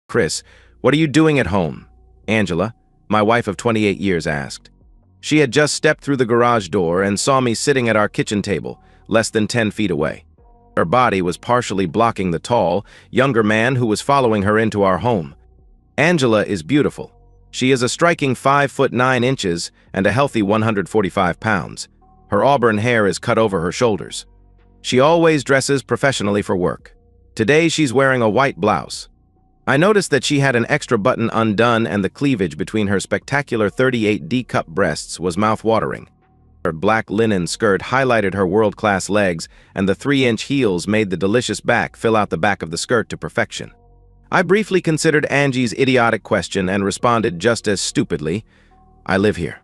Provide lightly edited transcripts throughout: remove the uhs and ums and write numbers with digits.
"Chris, what are you doing at home?" Angela, my wife of 28 years, asked. She had just stepped through the garage door and saw me sitting at our kitchen table, less than 10 feet away. Her body was partially blocking the tall, younger man who was following her into our home. Angela is beautiful. She is a striking 5 foot 9 inches and a healthy 145 pounds. Her auburn hair is cut over her shoulders. She always dresses professionally for work. Today she's wearing a white blouse. I noticed that she had an extra button undone and the cleavage between her spectacular 38D cup breasts was mouth-watering. Her black linen skirt highlighted her world-class legs, and the 3-inch heels made the delicious back fill out the back of the skirt to perfection. I briefly considered Angie's idiotic question and responded just as stupidly, "I live here."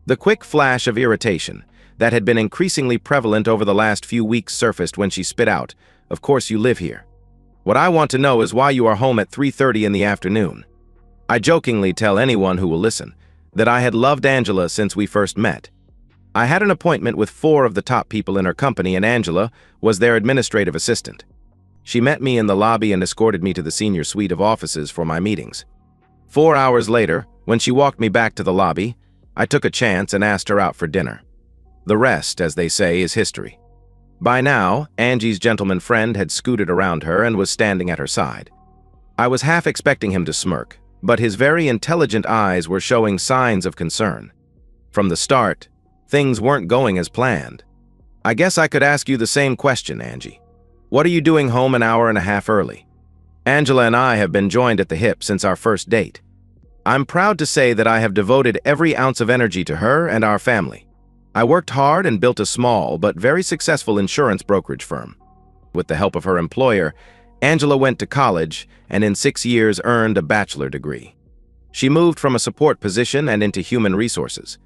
The quick flash of irritation that had been increasingly prevalent over the last few weeks surfaced when she spit out, "Of course you live here. What I want to know is why you are home at 3:30 in the afternoon." I jokingly tell anyone who will listen that I had loved Angela since we first met. I had an appointment with 4 of the top people in her company, and Angela was their administrative assistant. She met me in the lobby and escorted me to the senior suite of offices for my meetings. 4 hours later, when she walked me back to the lobby, I took a chance and asked her out for dinner. The rest, as they say, is history. By now, Angie's gentleman friend had scooted around her and was standing at her side. I was half expecting him to smirk, but his very intelligent eyes were showing signs of concern. From the start, things weren't going as planned. "I guess I could ask you the same question, Angie. What are you doing home an hour and a half early?" Angela and I have been joined at the hip since our first date. I'm proud to say that I have devoted every ounce of energy to her and our family. I worked hard and built a small but very successful insurance brokerage firm. With the help of her employer, Angela went to college and in 6 years earned a bachelor degree. She moved from a support position and into human resources.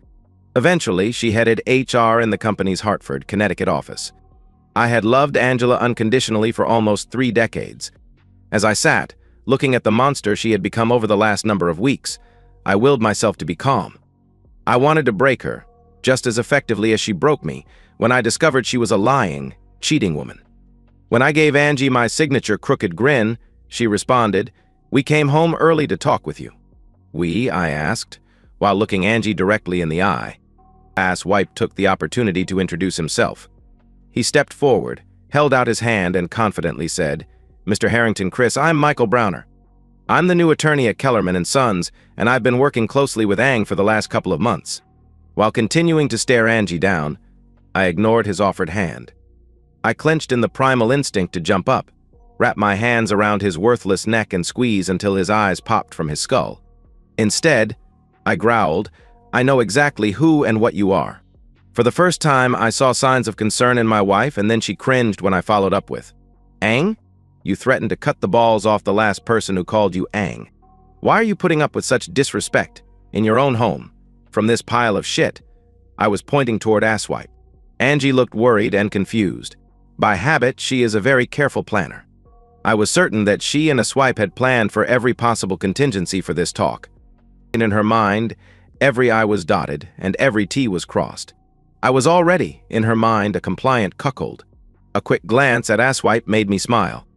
Eventually, she headed HR in the company's Hartford, Connecticut office. I had loved Angela unconditionally for almost 3 decades. As I sat, looking at the monster she had become over the last number of weeks, I willed myself to be calm. I wanted to break her, just as effectively as she broke me, when I discovered she was a lying, cheating woman. When I gave Angie my signature crooked grin, she responded, "We came home early to talk with you." "We?" I asked, while looking Angie directly in the eye. Asswipe took the opportunity to introduce himself. He stepped forward, held out his hand, and confidently said, "Mr. Harrington, Chris, I'm Michael Browner. I'm the new attorney at Kellerman & Sons, and I've been working closely with Ang for the last couple of months." While continuing to stare Angie down, I ignored his offered hand. I clenched in the primal instinct to jump up, wrap my hands around his worthless neck and squeeze until his eyes popped from his skull. Instead, I growled, "I know exactly who and what you are." For the first time, I saw signs of concern in my wife, and then she cringed when I followed up with, "Ang? You threatened to cut the balls off the last person who called you Ang. Why are you putting up with such disrespect in your own home? From this pile of shit?" I was pointing toward Asswipe. Angie looked worried and confused. By habit, she is a very careful planner. I was certain that she and Asswipe had planned for every possible contingency for this talk. And in her mind, every I was dotted and every T was crossed. I was already, in her mind, a compliant cuckold. A quick glance at Asswipe made me smile.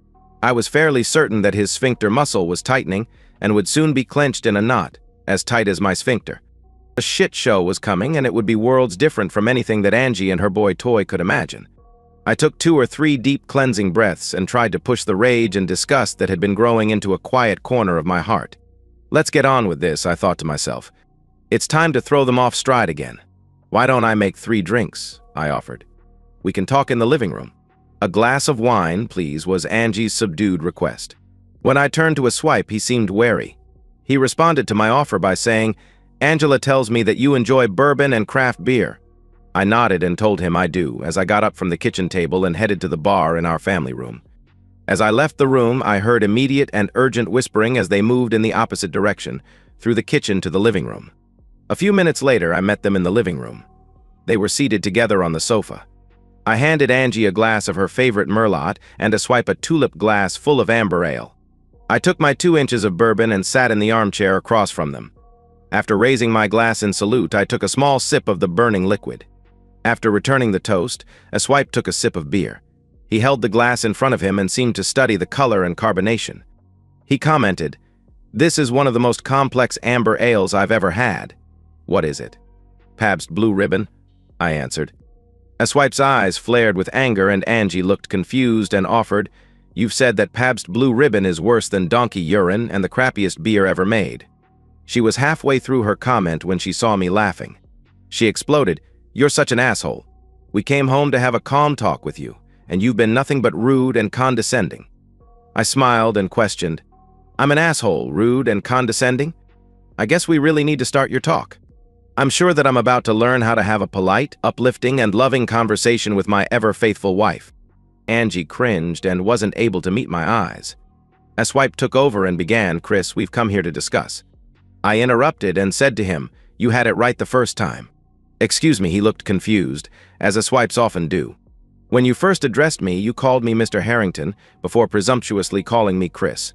I was fairly certain that his sphincter muscle was tightening and would soon be clenched in a knot, as tight as my sphincter. A shit show was coming, and it would be worlds different from anything that Angie and her boy Toy could imagine. I took 2 or 3 deep cleansing breaths and tried to push the rage and disgust that had been growing into a quiet corner of my heart. Let's get on with this, I thought to myself. It's time to throw them off stride again. "Why don't I make 3 drinks?" I offered. "We can talk in the living room." "A glass of wine, please," was Angie's subdued request. When I turned to Asswipe, he seemed wary. He responded to my offer by saying, "Angela tells me that you enjoy bourbon and craft beer." I nodded and told him I do, as I got up from the kitchen table and headed to the bar in our family room. As I left the room, I heard immediate and urgent whispering as they moved in the opposite direction, through the kitchen to the living room. A few minutes later, I met them in the living room. They were seated together on the sofa. I handed Angie a glass of her favorite Merlot and Asswipe a tulip glass full of amber ale. I took my 2 inches of bourbon and sat in the armchair across from them. After raising my glass in salute, I took a small sip of the burning liquid. After returning the toast, Asswipe took a sip of beer. He held the glass in front of him and seemed to study the color and carbonation. He commented, This is one of the most complex amber ales I've ever had. What is it? Pabst Blue Ribbon, I answered. Swipe's eyes flared with anger and Angie looked confused and offered, "You've said that Pabst Blue Ribbon is worse than donkey urine and the crappiest beer ever made." She was halfway through her comment when she saw me laughing. She exploded, "You're such an asshole. We came home to have a calm talk with you, and you've been nothing but rude and condescending." I smiled and questioned, "I'm an asshole, rude and condescending? I guess we really need to start your talk. I'm sure that I'm about to learn how to have a polite, uplifting, and loving conversation with my ever-faithful wife." Angie cringed and wasn't able to meet my eyes. Swipe took over and began, "Chris, we've come here to discuss." I interrupted and said to him, "You had it right the first time." "Excuse me," he looked confused, as Swipes often do. "When you first addressed me, you called me Mr. Harrington before presumptuously calling me Chris.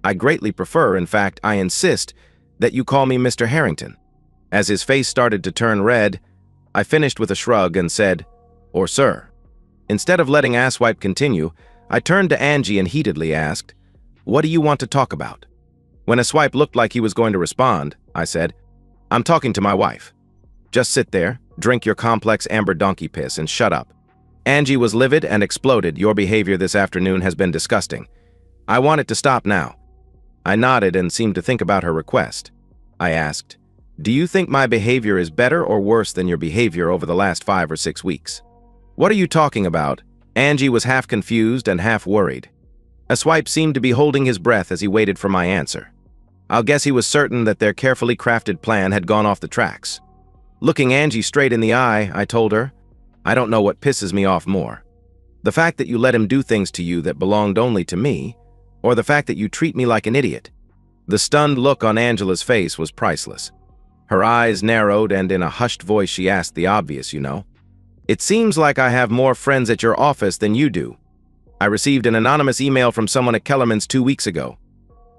I greatly prefer, in fact, I insist, that you call me Mr. Harrington." As his face started to turn red, I finished with a shrug and said, "Or sir." Instead of letting Asswipe continue, I turned to Angie and heatedly asked, "What do you want to talk about?" When Asswipe looked like he was going to respond, I said, "I'm talking to my wife. Just sit there, drink your complex amber donkey piss, and shut up." Angie was livid and exploded, "Your behavior this afternoon has been disgusting. I want it to stop now." I nodded and seemed to think about her request. I asked, "Do you think my behavior is better or worse than your behavior over the last 5 or 6 weeks?" "What are you talking about?" Angie was half confused and half worried. Swipe seemed to be holding his breath as he waited for my answer. I'll guess he was certain that their carefully crafted plan had gone off the tracks. Looking Angie straight in the eye, I told her, "I don't know what pisses me off more. The fact that you let him do things to you that belonged only to me, or the fact that you treat me like an idiot." The stunned look on Angela's face was priceless. Her eyes narrowed and in a hushed voice she asked the obvious, "It seems like I have more friends at your office than you do. I received an anonymous email from someone at Kellerman's 2 weeks ago.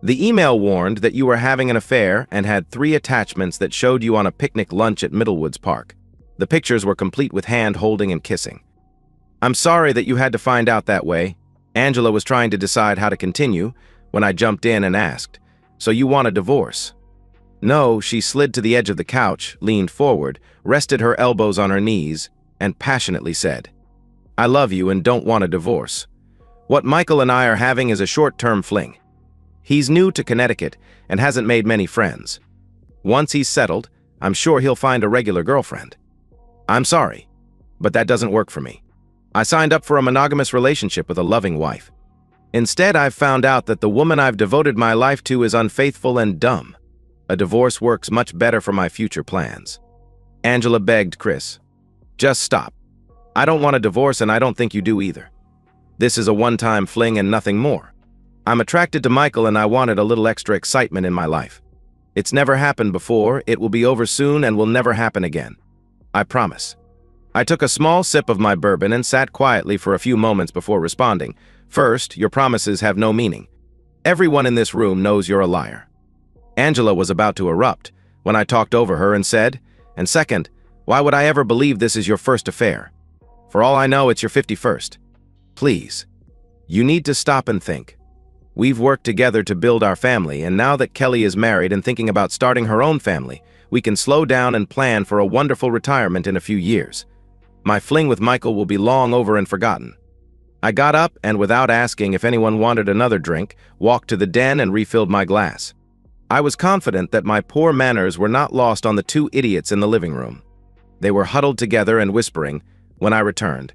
The email warned that you were having an affair and had 3 attachments that showed you on a picnic lunch at Middlewoods Park. The pictures were complete with hand-holding and kissing. I'm sorry that you had to find out that way." Angela was trying to decide how to continue when I jumped in and asked, "So you want a divorce?" "No," she slid to the edge of the couch, leaned forward, rested her elbows on her knees, and passionately said, "I love you and don't want a divorce. What Michael and I are having is a short-term fling. He's new to Connecticut and hasn't made many friends. Once he's settled, I'm sure he'll find a regular girlfriend. I'm sorry, but that doesn't work for me. I signed up for a monogamous relationship with a loving wife. Instead, I've found out that the woman I've devoted my life to is unfaithful and dumb. A divorce works much better for my future plans." Angela begged Chris, "Just stop. I don't want a divorce and I don't think you do either. This is a one-time fling and nothing more. I'm attracted to Michael and I wanted a little extra excitement in my life. It's never happened before, it will be over soon and will never happen again. I promise." I took a small sip of my bourbon and sat quietly for a few moments before responding. "First, your promises have no meaning. Everyone in this room knows you're a liar." Angela was about to erupt when I talked over her and said, "And second, why would I ever believe this is your first affair? For all I know, it's your 51st. Please, you need to stop and think. We've worked together to build our family, and now that Kelly is married and thinking about starting her own family, we can slow down and plan for a wonderful retirement in a few years. My fling with Michael will be long over and forgotten." I got up and, without asking if anyone wanted another drink, walked to the den and refilled my glass. I was confident that my poor manners were not lost on the 2 idiots in the living room. They were huddled together and whispering when I returned.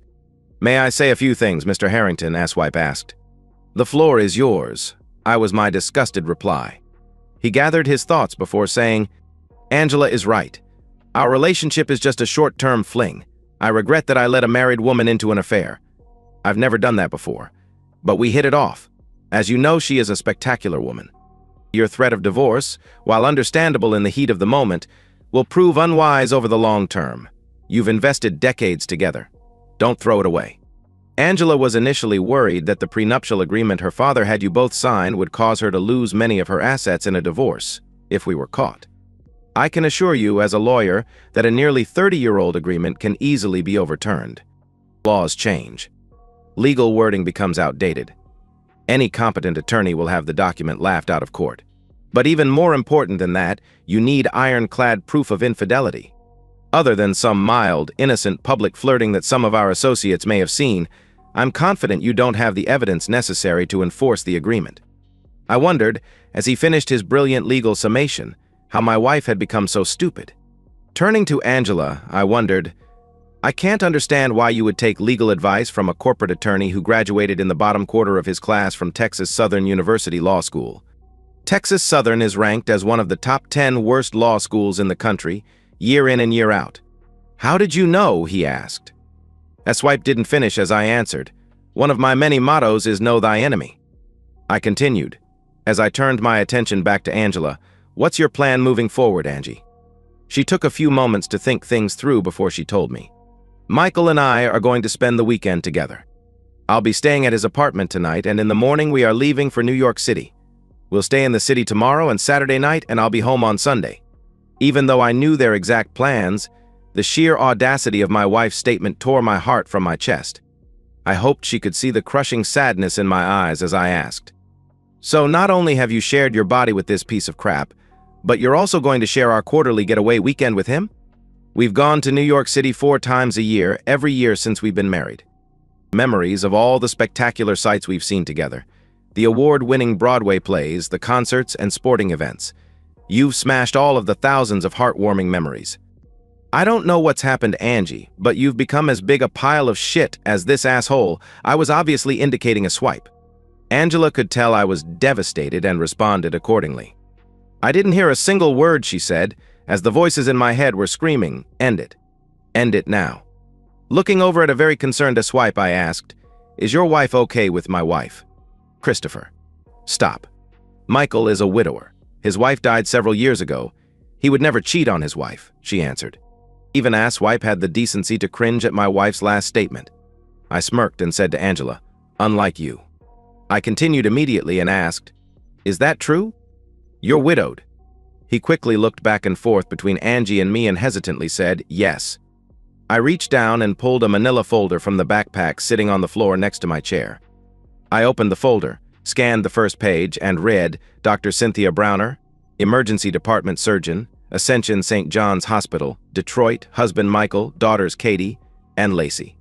"May I say a few things, Mr. Harrington?" Asswipe asked. "The floor is yours," I was my disgusted reply. He gathered his thoughts before saying, "Angela is right. Our relationship is just a short-term fling. I regret that I let a married woman into an affair. I've never done that before. But we hit it off. As you know, she is a spectacular woman. Your threat of divorce, while understandable in the heat of the moment, will prove unwise over the long term. You've invested decades together. Don't throw it away." Angela was initially worried that the prenuptial agreement her father had you both sign would cause her to lose many of her assets in a divorce, if we were caught. I can assure you, as a lawyer, that a nearly 30-year-old agreement can easily be overturned. Laws change. Legal wording becomes outdated. Any competent attorney will have the document laughed out of court. But even more important than that, you need ironclad proof of infidelity. Other than some mild, innocent public flirting that some of our associates may have seen, I'm confident you don't have the evidence necessary to enforce the agreement. I wondered, as he finished his brilliant legal summation, how my wife had become so stupid. Turning to Angela, I wondered, I can't understand why you would take legal advice from a corporate attorney who graduated in the bottom quarter of his class from Texas Southern University Law School. Texas Southern is ranked as one of the top 10 worst law schools in the country, year in and year out. How did you know? He asked. That swipe didn't finish as I answered. One of my many mottos is know thy enemy. I continued. As I turned my attention back to Angela, what's your plan moving forward, Angie? She took a few moments to think things through before she told me. Michael and I are going to spend the weekend together. I'll be staying at his apartment tonight, and in the morning we are leaving for New York City. We'll stay in the city tomorrow and Saturday night, and I'll be home on Sunday. Even though I knew their exact plans, the sheer audacity of my wife's statement tore my heart from my chest. I hoped she could see the crushing sadness in my eyes as I asked, so not only have you shared your body with this piece of crap, but you're also going to share our quarterly getaway weekend with him? We've gone to New York City 4 times a year, every year since we've been married. Memories of all the spectacular sights we've seen together. The award-winning Broadway plays, the concerts and sporting events. You've smashed all of the thousands of heartwarming memories. I don't know what's happened to Angie, but you've become as big a pile of shit as this asshole. I was obviously indicating a swipe. Angela could tell I was devastated and responded accordingly. I didn't hear a single word she said, as the voices in my head were screaming, end it. End it now. Looking over at a very concerned swipe, I asked, is your wife okay with my wife? Christopher. Stop. Michael is a widower. His wife died several years ago. He would never cheat on his wife, she answered. Even asswipe had the decency to cringe at my wife's last statement. I smirked and said to Angela, unlike you. I continued immediately and asked, is that true? You're widowed. He quickly looked back and forth between Angie and me and hesitantly said, yes. I reached down and pulled a manila folder from the backpack sitting on the floor next to my chair. I opened the folder, scanned the first page, and read Dr. Cynthia Browner, Emergency Department Surgeon, Ascension St. John's Hospital, Detroit, husband Michael, daughters Katie and Lacey.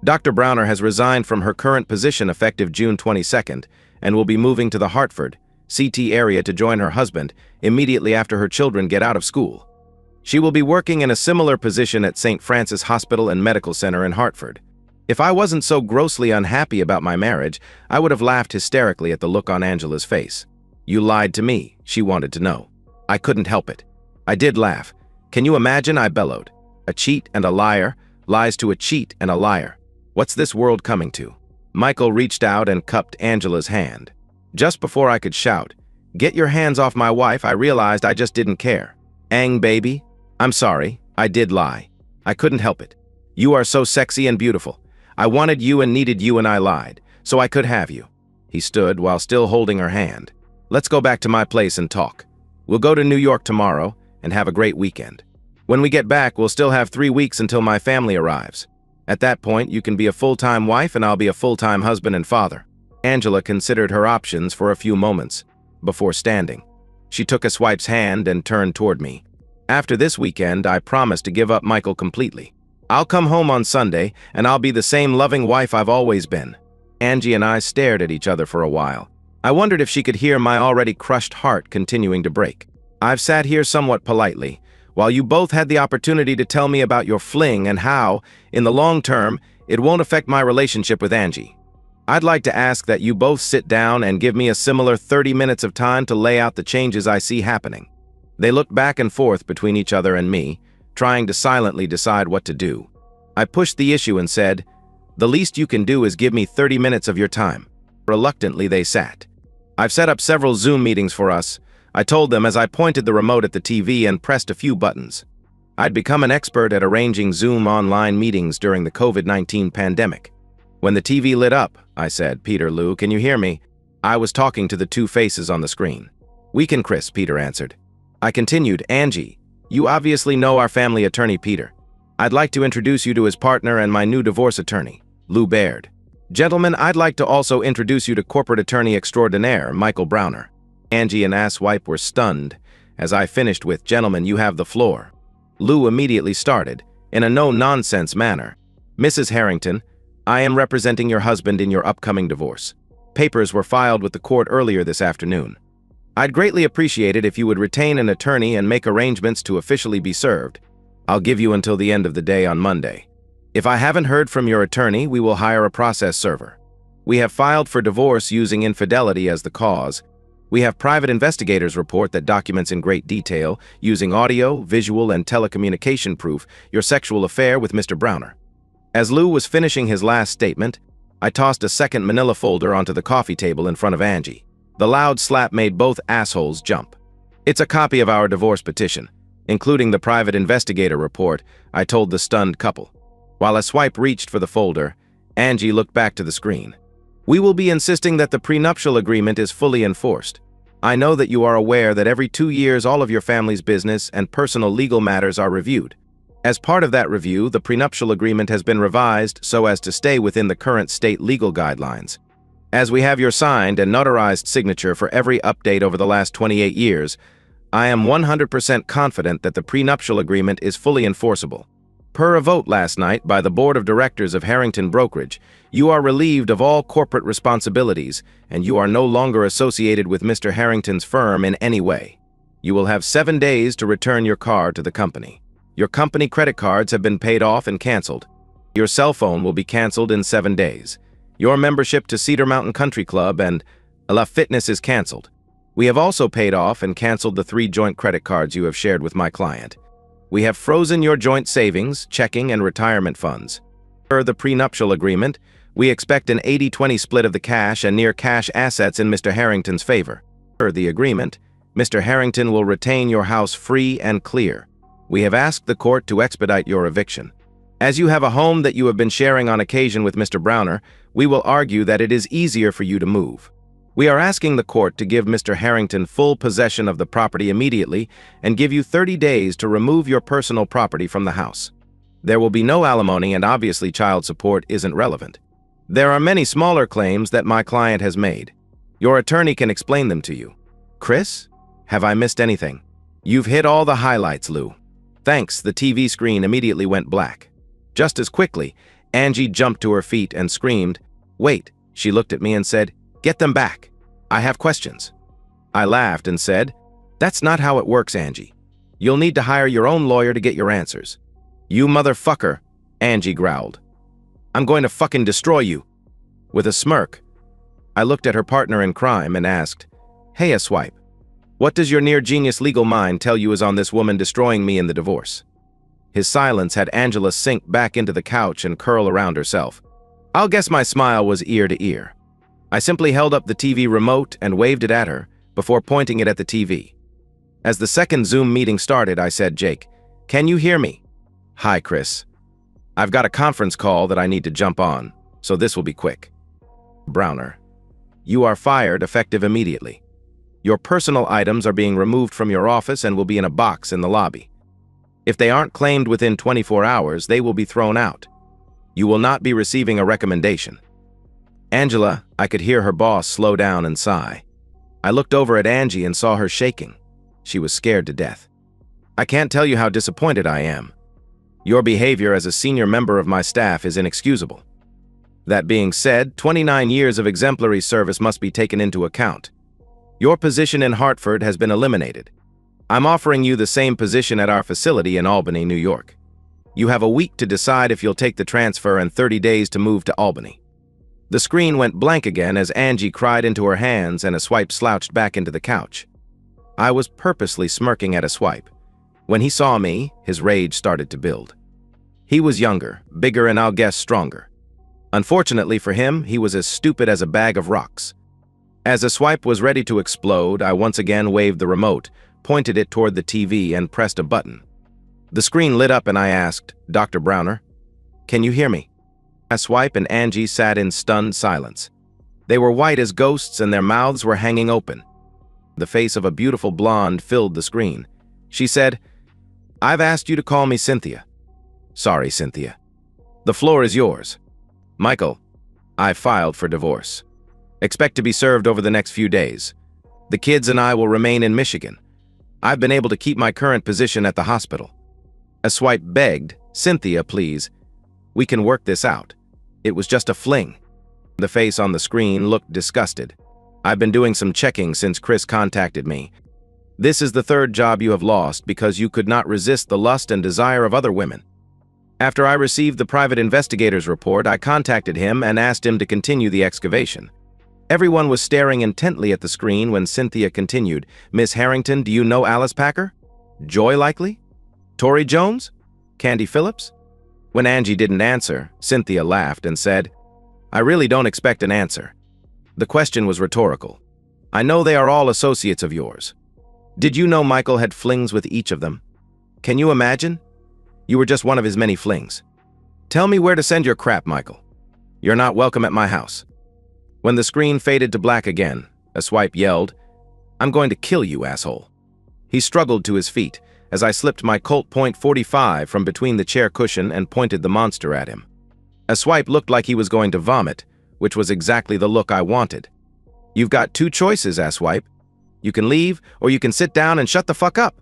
Dr. Browner has resigned from her current position effective June 22nd and will be moving to the Hartford, CT area to join her husband immediately after her children get out of school. She will be working in a similar position at St. Francis Hospital and Medical Center in Hartford. If I wasn't so grossly unhappy about my marriage, I would have laughed hysterically at the look on Angela's face. You lied to me, she wanted to know. I couldn't help it. I did laugh. Can you imagine? I bellowed. A cheat and a liar lies to a cheat and a liar. What's this world coming to? Michael reached out and cupped Angela's hand. Just before I could shout, get your hands off my wife, I realized I just didn't care. Ang, baby. I'm sorry. I did lie. I couldn't help it. You are so sexy and beautiful. I wanted you and needed you and I lied, so I could have you. He stood while still holding her hand. Let's go back to my place and talk. We'll go to New York tomorrow and have a great weekend. When we get back, we'll still have 3 weeks until my family arrives. At that point, you can be a full-time wife and I'll be a full-time husband and father. Angela considered her options for a few moments before standing. She took asswipe's hand and turned toward me. After this weekend, I promise to give up Michael completely. I'll come home on Sunday, and I'll be the same loving wife I've always been. Angie and I stared at each other for a while. I wondered if she could hear my already crushed heart continuing to break. I've sat here somewhat politely, while you both had the opportunity to tell me about your fling and how, in the long term, it won't affect my relationship with Angie. I'd like to ask that you both sit down and give me a similar 30 minutes of time to lay out the changes I see happening. They looked back and forth between each other and me, trying to silently decide what to do. I pushed the issue and said, the least you can do is give me 30 minutes of your time. Reluctantly, they sat. I've set up several Zoom meetings for us, I told them as I pointed the remote at the TV and pressed a few buttons. I'd become an expert at arranging Zoom online meetings during the COVID-19 pandemic. When the TV lit up, I said, Peter, Lou, can you hear me? I was talking to the two faces on the screen. We can, Chris, Peter answered. I continued, Angie, you obviously know our family attorney, Peter. I'd like to introduce you to his partner and my new divorce attorney, Lou Baird. Gentlemen, I'd like to also introduce you to corporate attorney extraordinaire, Michael Browner. Angie and Asswipe were stunned as I finished with, "Gentlemen, you have the floor." Lou immediately started, in a no-nonsense manner. "Mrs. Harrington, I am representing your husband in your upcoming divorce. Papers were filed with the court earlier this afternoon. I'd greatly appreciate it if you would retain an attorney and make arrangements to officially be served. I'll give you until the end of the day on Monday. If I haven't heard from your attorney, we will hire a process server. We have filed for divorce using infidelity as the cause. We have private investigators report that documents in great detail, using audio, visual, and telecommunication proof, your sexual affair with Mr. Browner." As Lou was finishing his last statement, I tossed a second manila folder onto the coffee table in front of Angie. The loud slap made both assholes jump. "It's a copy of our divorce petition, including the private investigator report," I told the stunned couple. While Asswipe reached for the folder, Angie looked back to the screen. "We will be insisting that the prenuptial agreement is fully enforced. I know that you are aware that every 2 years all of your family's business and personal legal matters are reviewed. As part of that review, the prenuptial agreement has been revised so as to stay within the current state legal guidelines. As we have your signed and notarized signature for every update over the last 28 years, I am 100% confident that the prenuptial agreement is fully enforceable. Per a vote last night by the Board of Directors of Harrington Brokerage, you are relieved of all corporate responsibilities, and you are no longer associated with Mr. Harrington's firm in any way. You will have 7 days to return your car to the company. Your company credit cards have been paid off and canceled. Your cell phone will be canceled in 7 days. Your membership to Cedar Mountain Country Club and La Fitness is canceled. We have also paid off and canceled the 3 joint credit cards you have shared with my client. We have frozen your joint savings, checking, and retirement funds. Per the prenuptial agreement, we expect an 80-20 split of the cash and near-cash assets in Mr. Harrington's favor. Per the agreement, Mr. Harrington will retain your house free and clear. We have asked the court to expedite your eviction. As you have a home that you have been sharing on occasion with Mr. Browner, we will argue that it is easier for you to move. We are asking the court to give Mr. Harrington full possession of the property immediately and give you 30 days to remove your personal property from the house. There will be no alimony, and obviously child support isn't relevant. There are many smaller claims that my client has made. Your attorney can explain them to you. Chris, have I missed anything? You've hit all the highlights, Lou. Thanks, the TV screen immediately went black. Just as quickly, Angie jumped to her feet and screamed, "Wait," she looked at me and said, "Get them back. I have questions." I laughed and said, "That's not how it works, Angie. You'll need to hire your own lawyer to get your answers." "You motherfucker," Angie growled. "I'm going to fucking destroy you." With a smirk, I looked at her partner in crime and asked, "Hey, Asswipe, what does your near-genius legal mind tell you is on this woman destroying me in the divorce?" His silence had Angela sink back into the couch and curl around herself. I'll guess my smile was ear to ear. I simply held up the TV remote and waved it at her before pointing it at the TV. As the second Zoom meeting started, I said, "Jake, can you hear me?" "Hi, Chris. I've got a conference call that I need to jump on, so this will be quick." "Browner, you are fired effective immediately. Your personal items are being removed from your office and will be in a box in the lobby. If they aren't claimed within 24 hours, they will be thrown out. You will not be receiving a recommendation." Angela, I could hear her boss slow down and sigh. I looked over at Angie and saw her shaking. She was scared to death. "I can't tell you how disappointed I am. Your behavior as a senior member of my staff is inexcusable. That being said, 29 years of exemplary service must be taken into account. Your position in Hartford has been eliminated. I'm offering you the same position at our facility in Albany, New York. You have a week to decide if you'll take the transfer and 30 days to move to Albany." The screen went blank again as Angie cried into her hands and Asswipe slouched back into the couch. I was purposely smirking at Asswipe. When he saw me, his rage started to build. He was younger, bigger, and I'll guess stronger. Unfortunately for him, he was as stupid as a bag of rocks. As Asswipe was ready to explode, I once again waved the remote, pointed it toward the TV, and pressed a button. The screen lit up and I asked, "Dr. Browner, can you hear me?" Asswipe and Angie sat in stunned silence. They were white as ghosts and their mouths were hanging open. The face of a beautiful blonde filled the screen. She said, "I've asked you to call me Cynthia." "Sorry, Cynthia. The floor is yours." "Michael, I filed for divorce. Expect to be served over the next few days. The kids and I will remain in Michigan. I've been able to keep my current position at the hospital. A swipe begged, "Cynthia, please. We can work this out. It was just a fling." The face on the screen looked disgusted. "I've been doing some checking since Chris contacted me. This is the third job you have lost because you could not resist the lust and desire of other women. After I received the private investigator's report, I contacted him and asked him to continue the excavation." Everyone was staring intently at the screen when Cynthia continued, "Miss Harrington, do you know Alice Packer? Joy Likely? Tori Jones? Candy Phillips?" When Angie didn't answer, Cynthia laughed and said, "I really don't expect an answer. The question was rhetorical. I know they are all associates of yours. Did you know Michael had flings with each of them? Can you imagine? You were just one of his many flings. Tell me where to send your crap, Michael. You're not welcome at my house." When the screen faded to black again, a swipe yelled, "I'm going to kill you, asshole." He struggled to his feet as I slipped my Colt .45 from between the chair cushion and pointed the monster at him. A swipe looked like he was going to vomit, which was exactly the look I wanted. "You've got two choices, asswipe. You can leave, or you can sit down and shut the fuck up.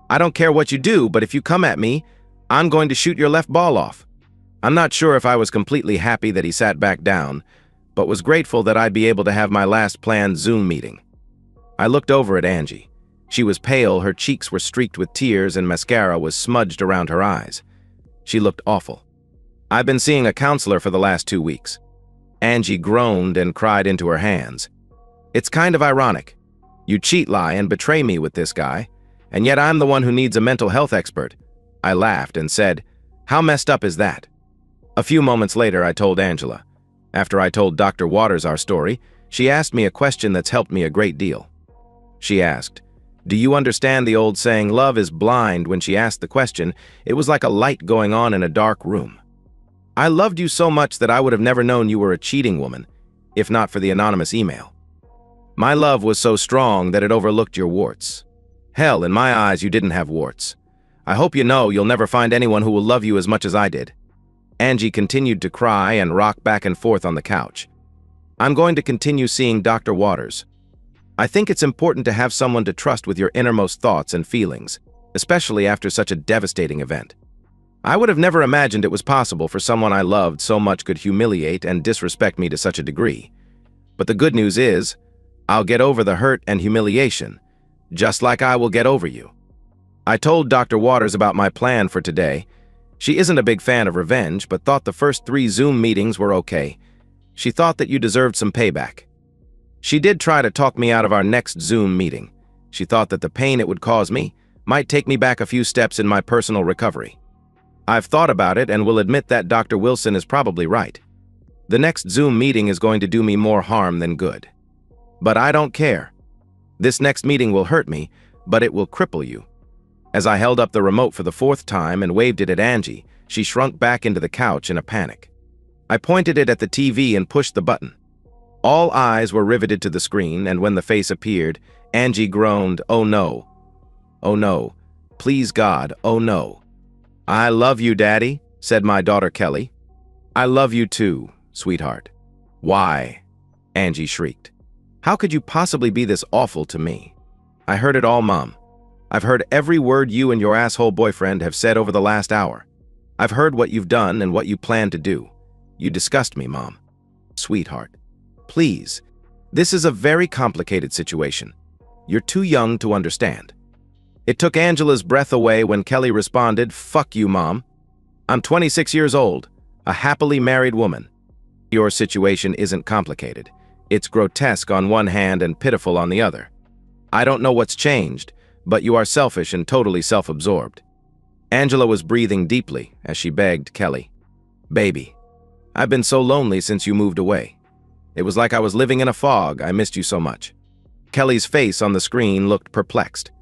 I don't care what you do, but if you come at me, I'm going to shoot your left ball off." I'm not sure if I was completely happy that he sat back down, but was grateful that I'd be able to have my last planned Zoom meeting. I looked over at Angie. She was pale, her cheeks were streaked with tears, and mascara was smudged around her eyes. She looked awful. "I've been seeing a counselor for the last 2 weeks. Angie groaned and cried into her hands. "It's kind of ironic. You cheat, lie, and betray me with this guy, and yet I'm the one who needs a mental health expert." I laughed and said, "How messed up is that?" A few moments later, I told Angela. After I told Dr. Waters our story, she asked me a question that's helped me a great deal. She asked, "Do you understand the old saying, love is blind?" When she asked the question, it was like a light going on in a dark room. I loved you so much that I would have never known you were a cheating woman, if not for the anonymous email. My love was so strong that it overlooked your warts. Hell, in my eyes, you didn't have warts. I hope you know you'll never find anyone who will love you as much as I did. Angie continued to cry and rock back and forth on the couch. "I'm going to continue seeing Dr. Waters. I think it's important to have someone to trust with your innermost thoughts and feelings, especially after such a devastating event. I would have never imagined it was possible for someone I loved so much could humiliate and disrespect me to such a degree. But the good news is, I'll get over the hurt and humiliation, just like I will get over you." I told Dr. Waters about my plan for today. She isn't a big fan of revenge, but thought the first 3 Zoom meetings were okay. She thought that you deserved some payback. She did try to talk me out of our next Zoom meeting. She thought that the pain it would cause me might take me back a few steps in my personal recovery. I've thought about it and will admit that Dr. Wilson is probably right. The next Zoom meeting is going to do me more harm than good. But I don't care. This next meeting will hurt me, but it will cripple you. As I held up the remote for the 4th time and waved it at Angie, she shrunk back into the couch in a panic. I pointed it at the TV and pushed the button. All eyes were riveted to the screen, and when the face appeared, Angie groaned, "Oh no. Oh no. Please God, oh no." "I love you, Daddy," said my daughter Kelly. "I love you too, sweetheart." "Why?" Angie shrieked. "How could you possibly be this awful to me?" "I heard it all, Mom. I've heard every word you and your asshole boyfriend have said over the last hour. I've heard what you've done and what you plan to do. You disgust me, Mom." "Sweetheart, please. This is a very complicated situation. You're too young to understand." It took Angela's breath away when Kelly responded, "Fuck you, Mom. I'm 26 years old, a happily married woman. Your situation isn't complicated. It's grotesque on one hand and pitiful on the other. I don't know what's changed, but you are selfish and totally self-absorbed." Angela was breathing deeply as she begged Kelly, "Baby, I've been so lonely since you moved away. It was like I was living in a fog. I missed you so much." Kelly's face on the screen looked perplexed.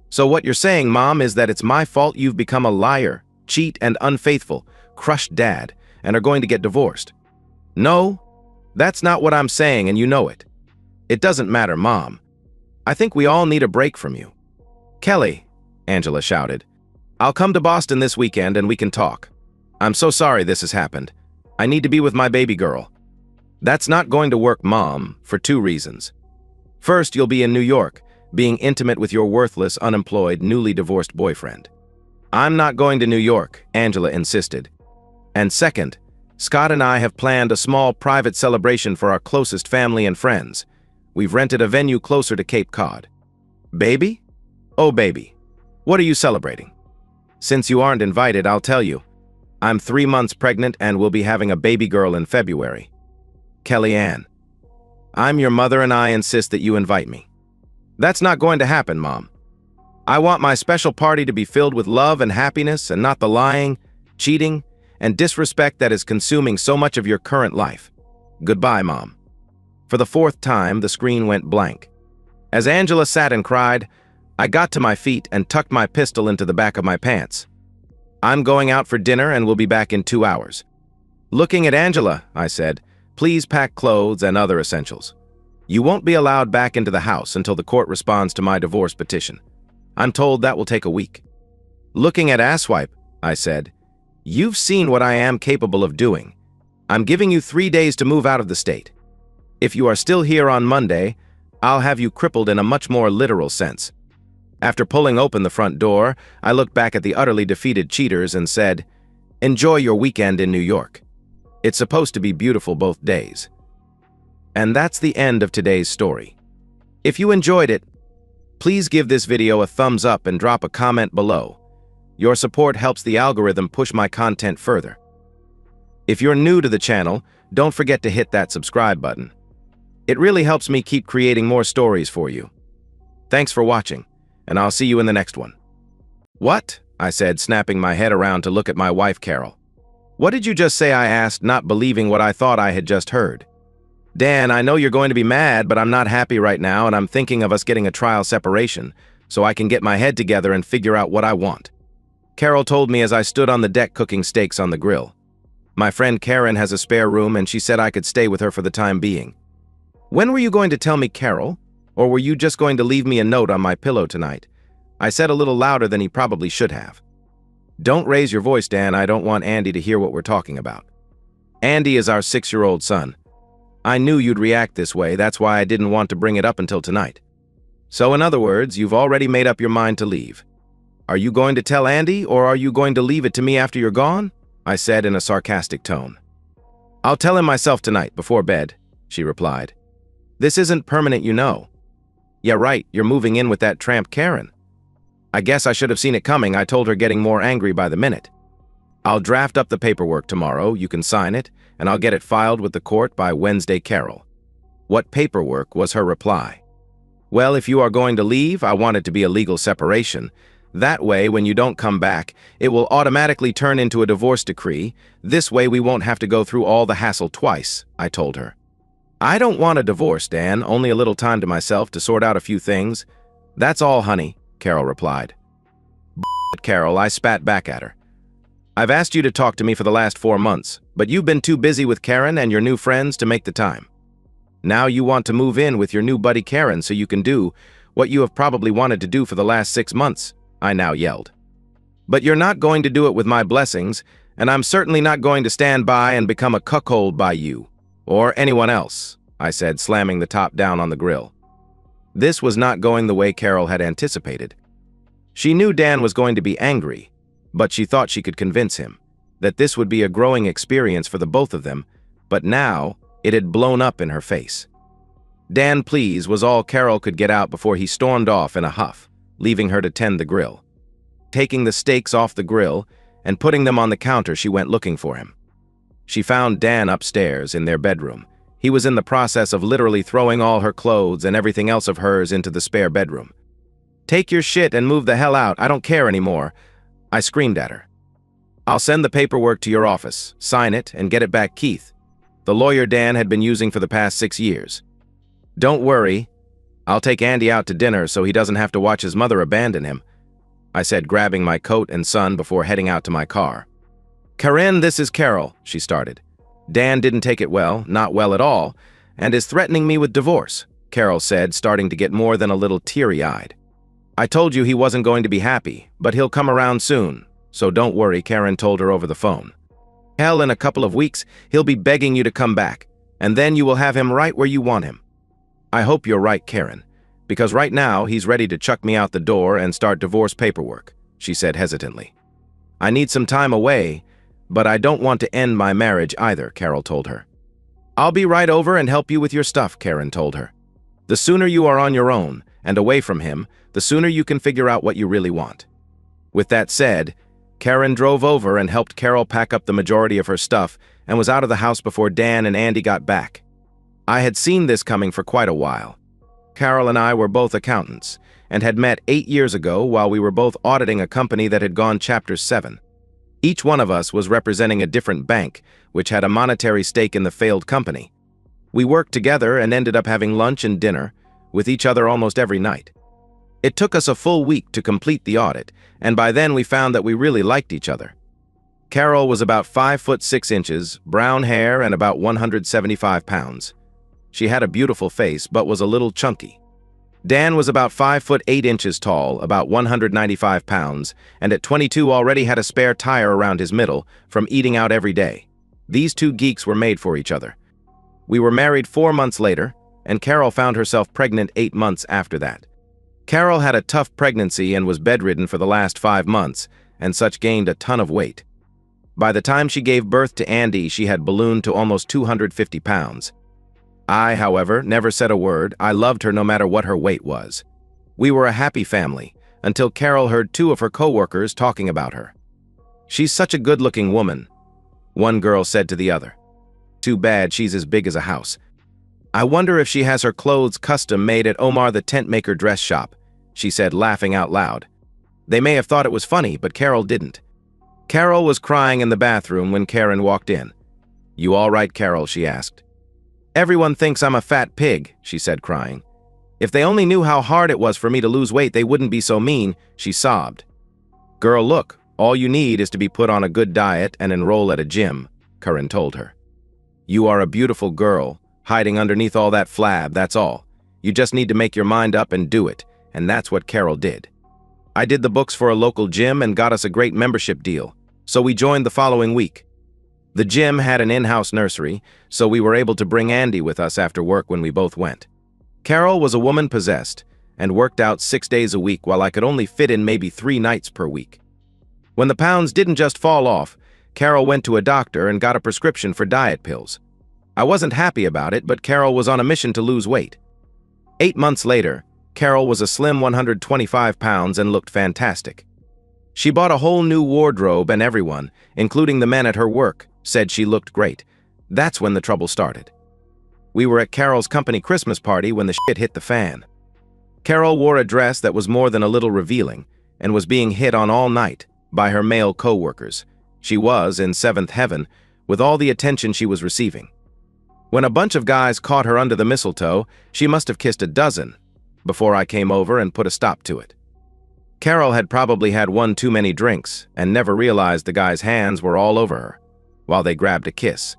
"So what you're saying, Mom, is that it's my fault you've become a liar, cheat, and unfaithful, crushed dad, and are going to get divorced." "No, that's not what I'm saying, and you know it. It doesn't matter, Mom. I think we all need a break from you." "Kelly," Angela shouted, "I'll come to Boston this weekend and we can talk. I'm so sorry this has happened. I need to be with my baby girl." "That's not going to work, Mom, for 2 reasons. First, you'll be in New York, being intimate with your worthless, unemployed, newly divorced boyfriend. I'm not going to New York, Angela insisted. And second, Scott and I have planned a small private celebration for our closest family and friends. We've rented a venue closer to Cape Cod. Baby? Oh, baby. What are you celebrating? Since you aren't invited, I'll tell you. I'm 3 months pregnant and will be having a baby girl in February. Kellyanne. I'm your mother and I insist that you invite me. That's not going to happen, Mom. I want my special party to be filled with love and happiness and not the lying, cheating, and disrespect that is consuming so much of your current life. Goodbye, Mom. For the 4th time, the screen went blank. As Angela sat and cried, I got to my feet and tucked my pistol into the back of my pants. I'm going out for dinner and will be back in 2 hours. Looking at Angela, I said, please pack clothes and other essentials. You won't be allowed back into the house until the court responds to my divorce petition. I'm told that will take a week. Looking at Asswipe, I said, you've seen what I am capable of doing. I'm giving you 3 days to move out of the state. If you are still here on Monday, I'll have you crippled in a much more literal sense. After pulling open the front door, I looked back at the utterly defeated cheaters and said, enjoy your weekend in New York. It's supposed to be beautiful both days. And that's the end of today's story. If you enjoyed it, please give this video a thumbs up and drop a comment below. Your support helps the algorithm push my content further. If you're new to the channel, don't forget to hit that subscribe button. It really helps me keep creating more stories for you. Thanks for watching, and I'll see you in the next one. What? I said, snapping my head around to look at my wife, Carol. What did you just say? I asked, not believing what I thought I had just heard. Dan, I know you're going to be mad, but I'm not happy right now, and I'm thinking of us getting a trial separation, so I can get my head together and figure out what I want. Carol told me as I stood on the deck cooking steaks on the grill. My friend Karen has a spare room, and she said I could stay with her for the time being. When were you going to tell me, Carol? Or were you just going to leave me a note on my pillow tonight? I said a little louder than he probably should have. Don't raise your voice, Dan. I don't want Andy to hear what we're talking about. Andy is our 6-year-old son. I knew you'd react this way. That's why I didn't want to bring it up until tonight. So in other words, you've already made up your mind to leave. Are you going to tell Andy, or are you going to leave it to me after you're gone? I said in a sarcastic tone. I'll tell him myself tonight, before bed, she replied. This isn't permanent, you know. Yeah, right, you're moving in with that tramp Karen. I guess I should have seen it coming. I told her, getting more angry by the minute. I'll draft up the paperwork tomorrow, you can sign it, and I'll get it filed with the court by Wednesday, Carol. What paperwork? Was her reply. Well, if you are going to leave, I want it to be a legal separation. That way, when you don't come back, it will automatically turn into a divorce decree. This way we won't have to go through all the hassle twice, I told her. I don't want a divorce, Dan, only a little time to myself to sort out a few things. That's all, honey, Carol replied. Carol, I spat back at her. I've asked you to talk to me for the last 4 months, but you've been too busy with Karen and your new friends to make the time. Now you want to move in with your new buddy Karen so you can do what you have probably wanted to do for the last 6 months, I now yelled. But you're not going to do it with my blessings, and I'm certainly not going to stand by and become a cuckold by you. Or anyone else, I said, slamming the top down on the grill. This was not going the way Carol had anticipated. She knew Dan was going to be angry, but she thought she could convince him that this would be a growing experience for the both of them, but now it had blown up in her face. Dan, please, was all Carol could get out before he stormed off in a huff, leaving her to tend the grill. Taking the steaks off the grill and putting them on the counter, she went looking for him. She found Dan upstairs in their bedroom. He was in the process of literally throwing all her clothes and everything else of hers into the spare bedroom. Take your shit and move the hell out. I don't care anymore, I screamed at her. I'll send the paperwork to your office, sign it, and get it back, Keith, the lawyer Dan had been using for the past 6 years. Don't worry, I'll take Andy out to dinner so he doesn't have to watch his mother abandon him, I said, grabbing my coat and son before heading out to my car. Karen, this is Carol, she started. Dan didn't take it well, not well at all, and is threatening me with divorce, Carol said, starting to get more than a little teary-eyed. I told you he wasn't going to be happy, but he'll come around soon, so don't worry, Karen told her over the phone. Hell, in a couple of weeks, he'll be begging you to come back, and then you will have him right where you want him. I hope you're right, Karen, because right now he's ready to chuck me out the door and start divorce paperwork, she said hesitantly. I need some time away, but I don't want to end my marriage either, Carol told her. I'll be right over and help you with your stuff, Karen told her. The sooner you are on your own and away from him, the sooner you can figure out what you really want. With that said, Karen drove over and helped Carol pack up the majority of her stuff and was out of the house before Dan and Andy got back. I had seen this coming for quite a while. Carol and I were both accountants and had met 8 years ago while we were both auditing a company that had gone Chapter 7. Each one of us was representing a different bank, which had a monetary stake in the failed company. We worked together and ended up having lunch and dinner with each other almost every night. It took us a full week to complete the audit, and by then we found that we really liked each other. Carol was about 5 foot 6 inches, brown hair, and about 175 pounds. She had a beautiful face, but was a little chunky. Dan was about 5 foot 8 inches tall, about 195 pounds, and at 22 already had a spare tire around his middle from eating out every day. These two geeks were made for each other. We were married 4 months later, and Carol found herself pregnant 8 months after that. Carol had a tough pregnancy and was bedridden for the last 5 months, and such gained a ton of weight. By the time she gave birth to Andy, she had ballooned to almost 250 pounds. I, however, never said a word. I loved her no matter what her weight was. We were a happy family, until Carol heard 2 of her coworkers talking about her. "She's such a good-looking woman," one girl said to the other. "Too bad she's as big as a house. I wonder if she has her clothes custom made at Omar the Tent Maker dress shop," she said, laughing out loud. They may have thought it was funny, but Carol didn't. Carol was crying in the bathroom when Karen walked in. "You all right, Carol?" she asked. "Everyone thinks I'm a fat pig," she said, crying. "If they only knew how hard it was for me to lose weight, they wouldn't be so mean," she sobbed. "Girl, look, all you need is to be put on a good diet and enroll at a gym," Karen told her. "You are a beautiful girl, hiding underneath all that flab, that's all. You just need to make your mind up and do it, and that's what Carol did. I did the books for a local gym and got us a great membership deal, so we joined the following week. The gym had an in-house nursery, so we were able to bring Andy with us after work when we both went. Carol was a woman possessed and worked out 6 days a week while I could only fit in maybe 3 nights per week. When the pounds didn't just fall off, Carol went to a doctor and got a prescription for diet pills. I wasn't happy about it, but Carol was on a mission to lose weight. 8 months later, Carol was a slim 125 pounds and looked fantastic. She bought a whole new wardrobe and everyone, including the men at her work, said she looked great. That's when the trouble started. We were at Carol's company Christmas party when the shit hit the fan. Carol wore a dress that was more than a little revealing and was being hit on all night by her male co-workers. She was in 7th heaven with all the attention she was receiving. When a bunch of guys caught her under the mistletoe, she must have kissed a dozen before I came over and put a stop to it. Carol had probably had 1 too many drinks and never realized the guys' hands were all over her while they grabbed a kiss.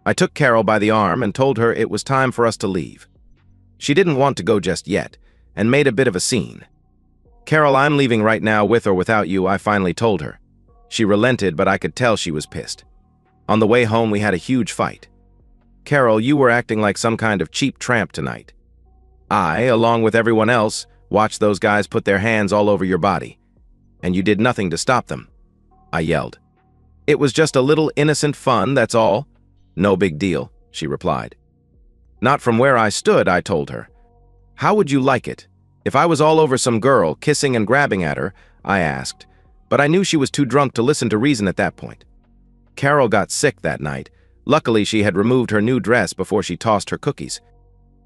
I took Carol by the arm and told her it was time for us to leave. She didn't want to go just yet and made a bit of a scene. "Carol, I'm leaving right now with or without you," I finally told her. She relented, but I could tell she was pissed. On the way home, we had a huge fight. "Carol, you were acting like some kind of cheap tramp tonight. I, along with everyone else, watched those guys put their hands all over your body, and you did nothing to stop them," I yelled. "It was just a little innocent fun, that's all." "No big deal," she replied. "Not from where I stood," I told her. "How would you like it if I was all over some girl, kissing and grabbing at her?" I asked, but I knew she was too drunk to listen to reason at that point. Carol got sick that night. Luckily, she had removed her new dress before she tossed her cookies.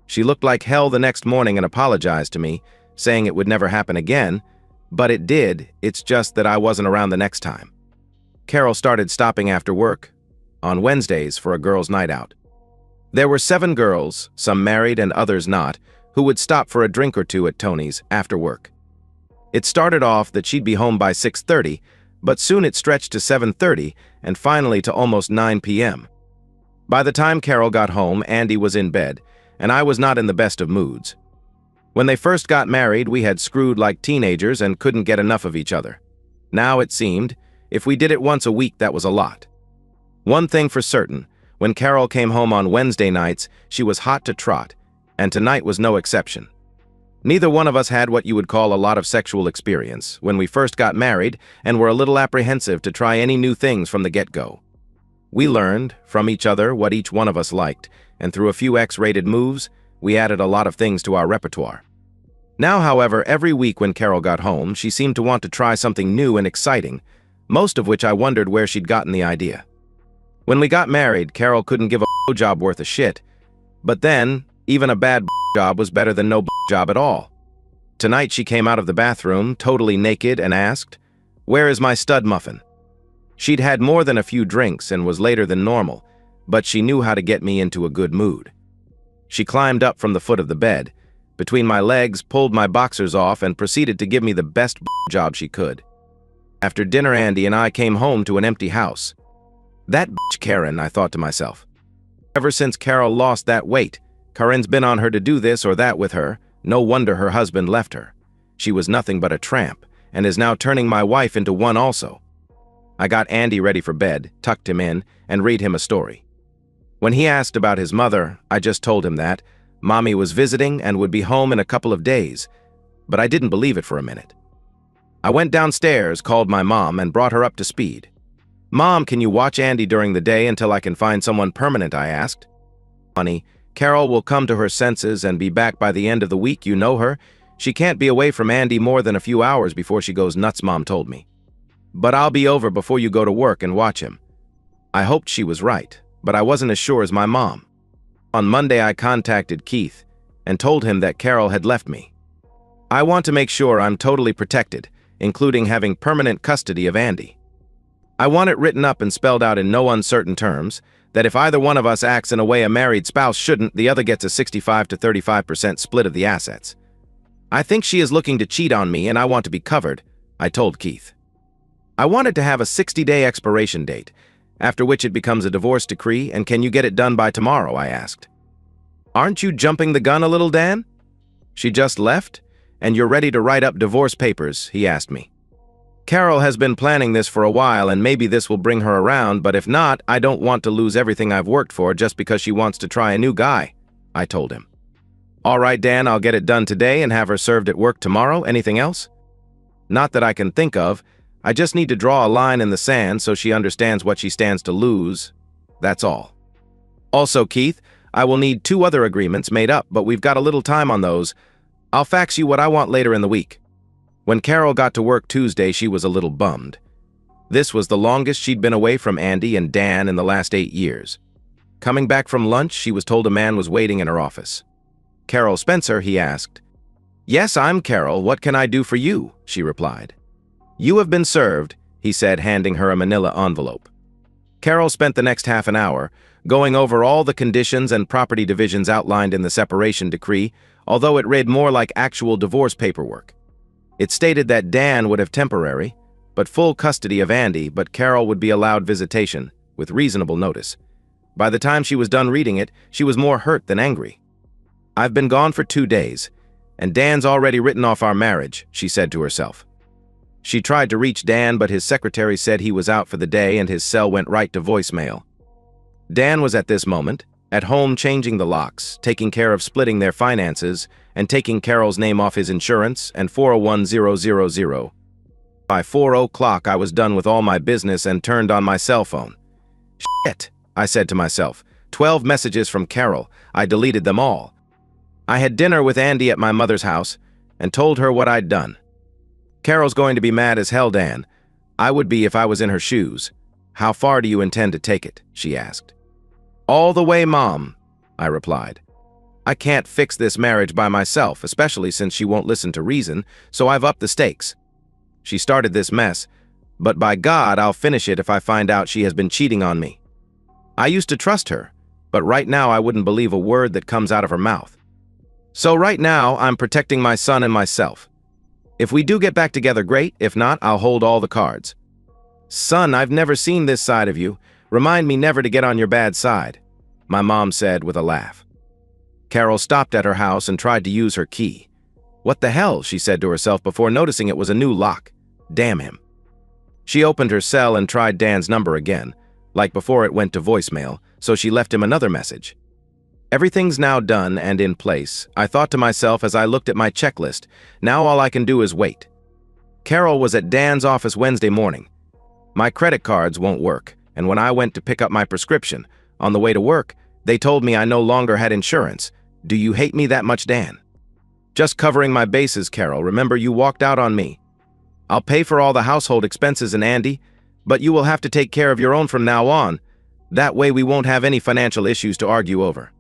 She looked like hell the next morning and apologized to me, saying it would never happen again, but it did. It's just that I wasn't around the next time. Carol started stopping after work on Wednesdays for a girls' night out. There were 7 girls, some married and others not, who would stop for a drink or two at Tony's after work. It started off that she'd be home by 6:30, but soon it stretched to 7:30 and finally to almost 9 p.m. By the time Carol got home, Andy was in bed, and I was not in the best of moods. When they first got married, we had screwed like teenagers and couldn't get enough of each other. Now it seemed, if we did it once a week, that was a lot. One thing for certain, when Carol came home on Wednesday nights, she was hot to trot, and tonight was no exception. Neither one of us had what you would call a lot of sexual experience when we first got married and were a little apprehensive to try any new things from the get-go. We learned from each other what each one of us liked, and through a few X-rated moves, we added a lot of things to our repertoire. Now, however, every week when Carol got home, she seemed to want to try something new and exciting, most of which I wondered where she'd gotten the idea. When we got married, Carol couldn't give a job worth a shit, but then, even a bad job was better than no job at all. Tonight she came out of the bathroom, totally naked, and asked, "Where is my stud muffin?" She'd had more than a few drinks and was later than normal, but she knew how to get me into a good mood. She climbed up from the foot of the bed, between my legs, pulled my boxers off, and proceeded to give me the best job she could. After dinner, Andy and I came home to an empty house. That Karen, I thought to myself. Ever since Carol lost that weight, Karen's been on her to do this or that with her. No wonder her husband left her. She was nothing but a tramp, and is now turning my wife into one also. I got Andy ready for bed, tucked him in, and read him a story. When he asked about his mother, I just told him that Mommy was visiting and would be home in a couple of days, but I didn't believe it for a minute. I went downstairs, called my mom, and brought her up to speed. "Mom, can you watch Andy during the day until I can find someone permanent?" I asked. "Honey, Carol will come to her senses and be back by the end of the week. You know her. She can't be away from Andy more than a few hours before she goes nuts," Mom told me. "But I'll be over before you go to work and watch him." I hoped she was right, but I wasn't as sure as my mom. On Monday, I contacted Keith and told him that Carol had left me. "I want to make sure I'm totally protected, including having permanent custody of Andy. I want it written up and spelled out in no uncertain terms that if either one of us acts in a way a married spouse shouldn't, the other gets a 65 to 35% split of the assets. I think she is looking to cheat on me and I want to be covered," I told Keith. "I wanted to have a 60-day expiration date, after which it becomes a divorce decree, and can you get it done by tomorrow?" I asked. "Aren't you jumping the gun a little, Dan? She just left, and you're ready to write up divorce papers?" he asked me. "Carol has been planning this for a while, and maybe this will bring her around, but if not, I don't want to lose everything I've worked for just because she wants to try a new guy," I told him. "All right, Dan, I'll get it done today and have her served at work tomorrow. Anything else?" "Not that I can think of. I just need to draw a line in the sand so she understands what she stands to lose. That's all. Also, Keith, I will need 2 other agreements made up, but we've got a little time on those. I'll fax you what I want later in the week." When Carol got to work Tuesday, she was a little bummed. This was the longest she'd been away from Andy and Dan in the last 8 years. Coming back from lunch, she was told a man was waiting in her office. "Carol Spencer?" he asked. "Yes, I'm Carol. What can I do for you?" she replied. "You have been served," he said, handing her a manila envelope. Carol spent the next half an hour going over all the conditions and property divisions outlined in the separation decree, although it read more like actual divorce paperwork. It stated that Dan would have temporary, but full custody of Andy, but Carol would be allowed visitation, with reasonable notice. By the time she was done reading it, she was more hurt than angry. "I've been gone for 2 days, and Dan's already written off our marriage," she said to herself. She tried to reach Dan, but his secretary said he was out for the day and his cell went right to voicemail. Dan was at this moment at home changing the locks, taking care of splitting their finances, and taking Carol's name off his insurance and 401,000. By 4 o'clock, I was done with all my business and turned on my cell phone. "Shit," I said to myself. 12 messages from Carol. I deleted them all. I had dinner with Andy at my mother's house and told her what I'd done. "Carol's going to be mad as hell, Dan. I would be if I was in her shoes. How far do you intend to take it?" she asked. "All the way, Mom," I replied. "I can't fix this marriage by myself, especially since she won't listen to reason, so I've upped the stakes. She started this mess, but by God, I'll finish it if I find out she has been cheating on me. I used to trust her, but right now I wouldn't believe a word that comes out of her mouth. So right now, I'm protecting my son and myself. If we do get back together, great. If not, I'll hold all the cards. Son, I've never seen this side of you. Remind me never to get on your bad side," my mom said with a laugh. Carol stopped at her house and tried to use her key. "What the hell?" she said to herself before noticing it was a new lock. Damn him. She opened her cell and tried Dan's number again. Like before, it went to voicemail, so she left him another message. Everything's now done and in place, I thought to myself as I looked at my checklist. Now all I can do is wait. Carol was at Dan's office Wednesday morning. My credit cards won't work, and when I went to pick up my prescription, on the way to work, they told me I no longer had insurance. Do you hate me that much, Dan? Just covering my bases, Carol. Remember, you walked out on me. I'll pay for all the household expenses and Andy, but you will have to take care of your own from now on. That way we won't have any financial issues to argue over.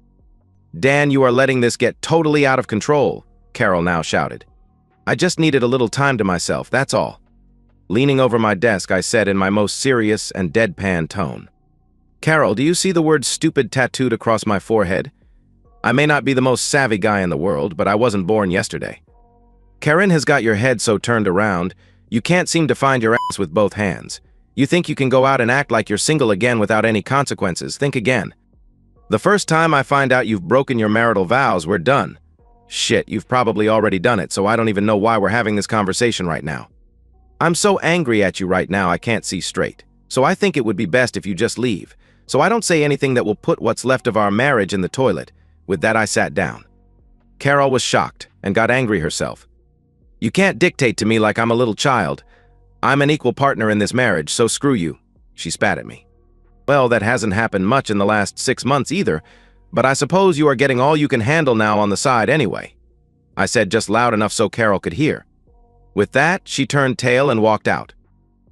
Dan, you are letting this get totally out of control, Carol now shouted. I just needed a little time to myself, that's all. Leaning over my desk, I said in my most serious and deadpan tone, Carol, do you see the word stupid tattooed across my forehead? I may not be the most savvy guy in the world, but I wasn't born yesterday. Karen has got your head so turned around, you can't seem to find your ass with both hands. You think you can go out and act like you're single again without any consequences. Think again. The first time I find out you've broken your marital vows, we're done. Shit, you've probably already done it, so I don't even know why we're having this conversation right now. I'm so angry at you right now I can't see straight. So I think it would be best if you just leave, so I don't say anything that will put what's left of our marriage in the toilet. With that, I sat down. Carol was shocked and got angry herself. You can't dictate to me like I'm a little child. I'm an equal partner in this marriage, so screw you. She spat at me. Well, that hasn't happened much in the last 6 months either, but I suppose you are getting all you can handle now on the side anyway. I said just loud enough so Carol could hear. With that, she turned tail and walked out.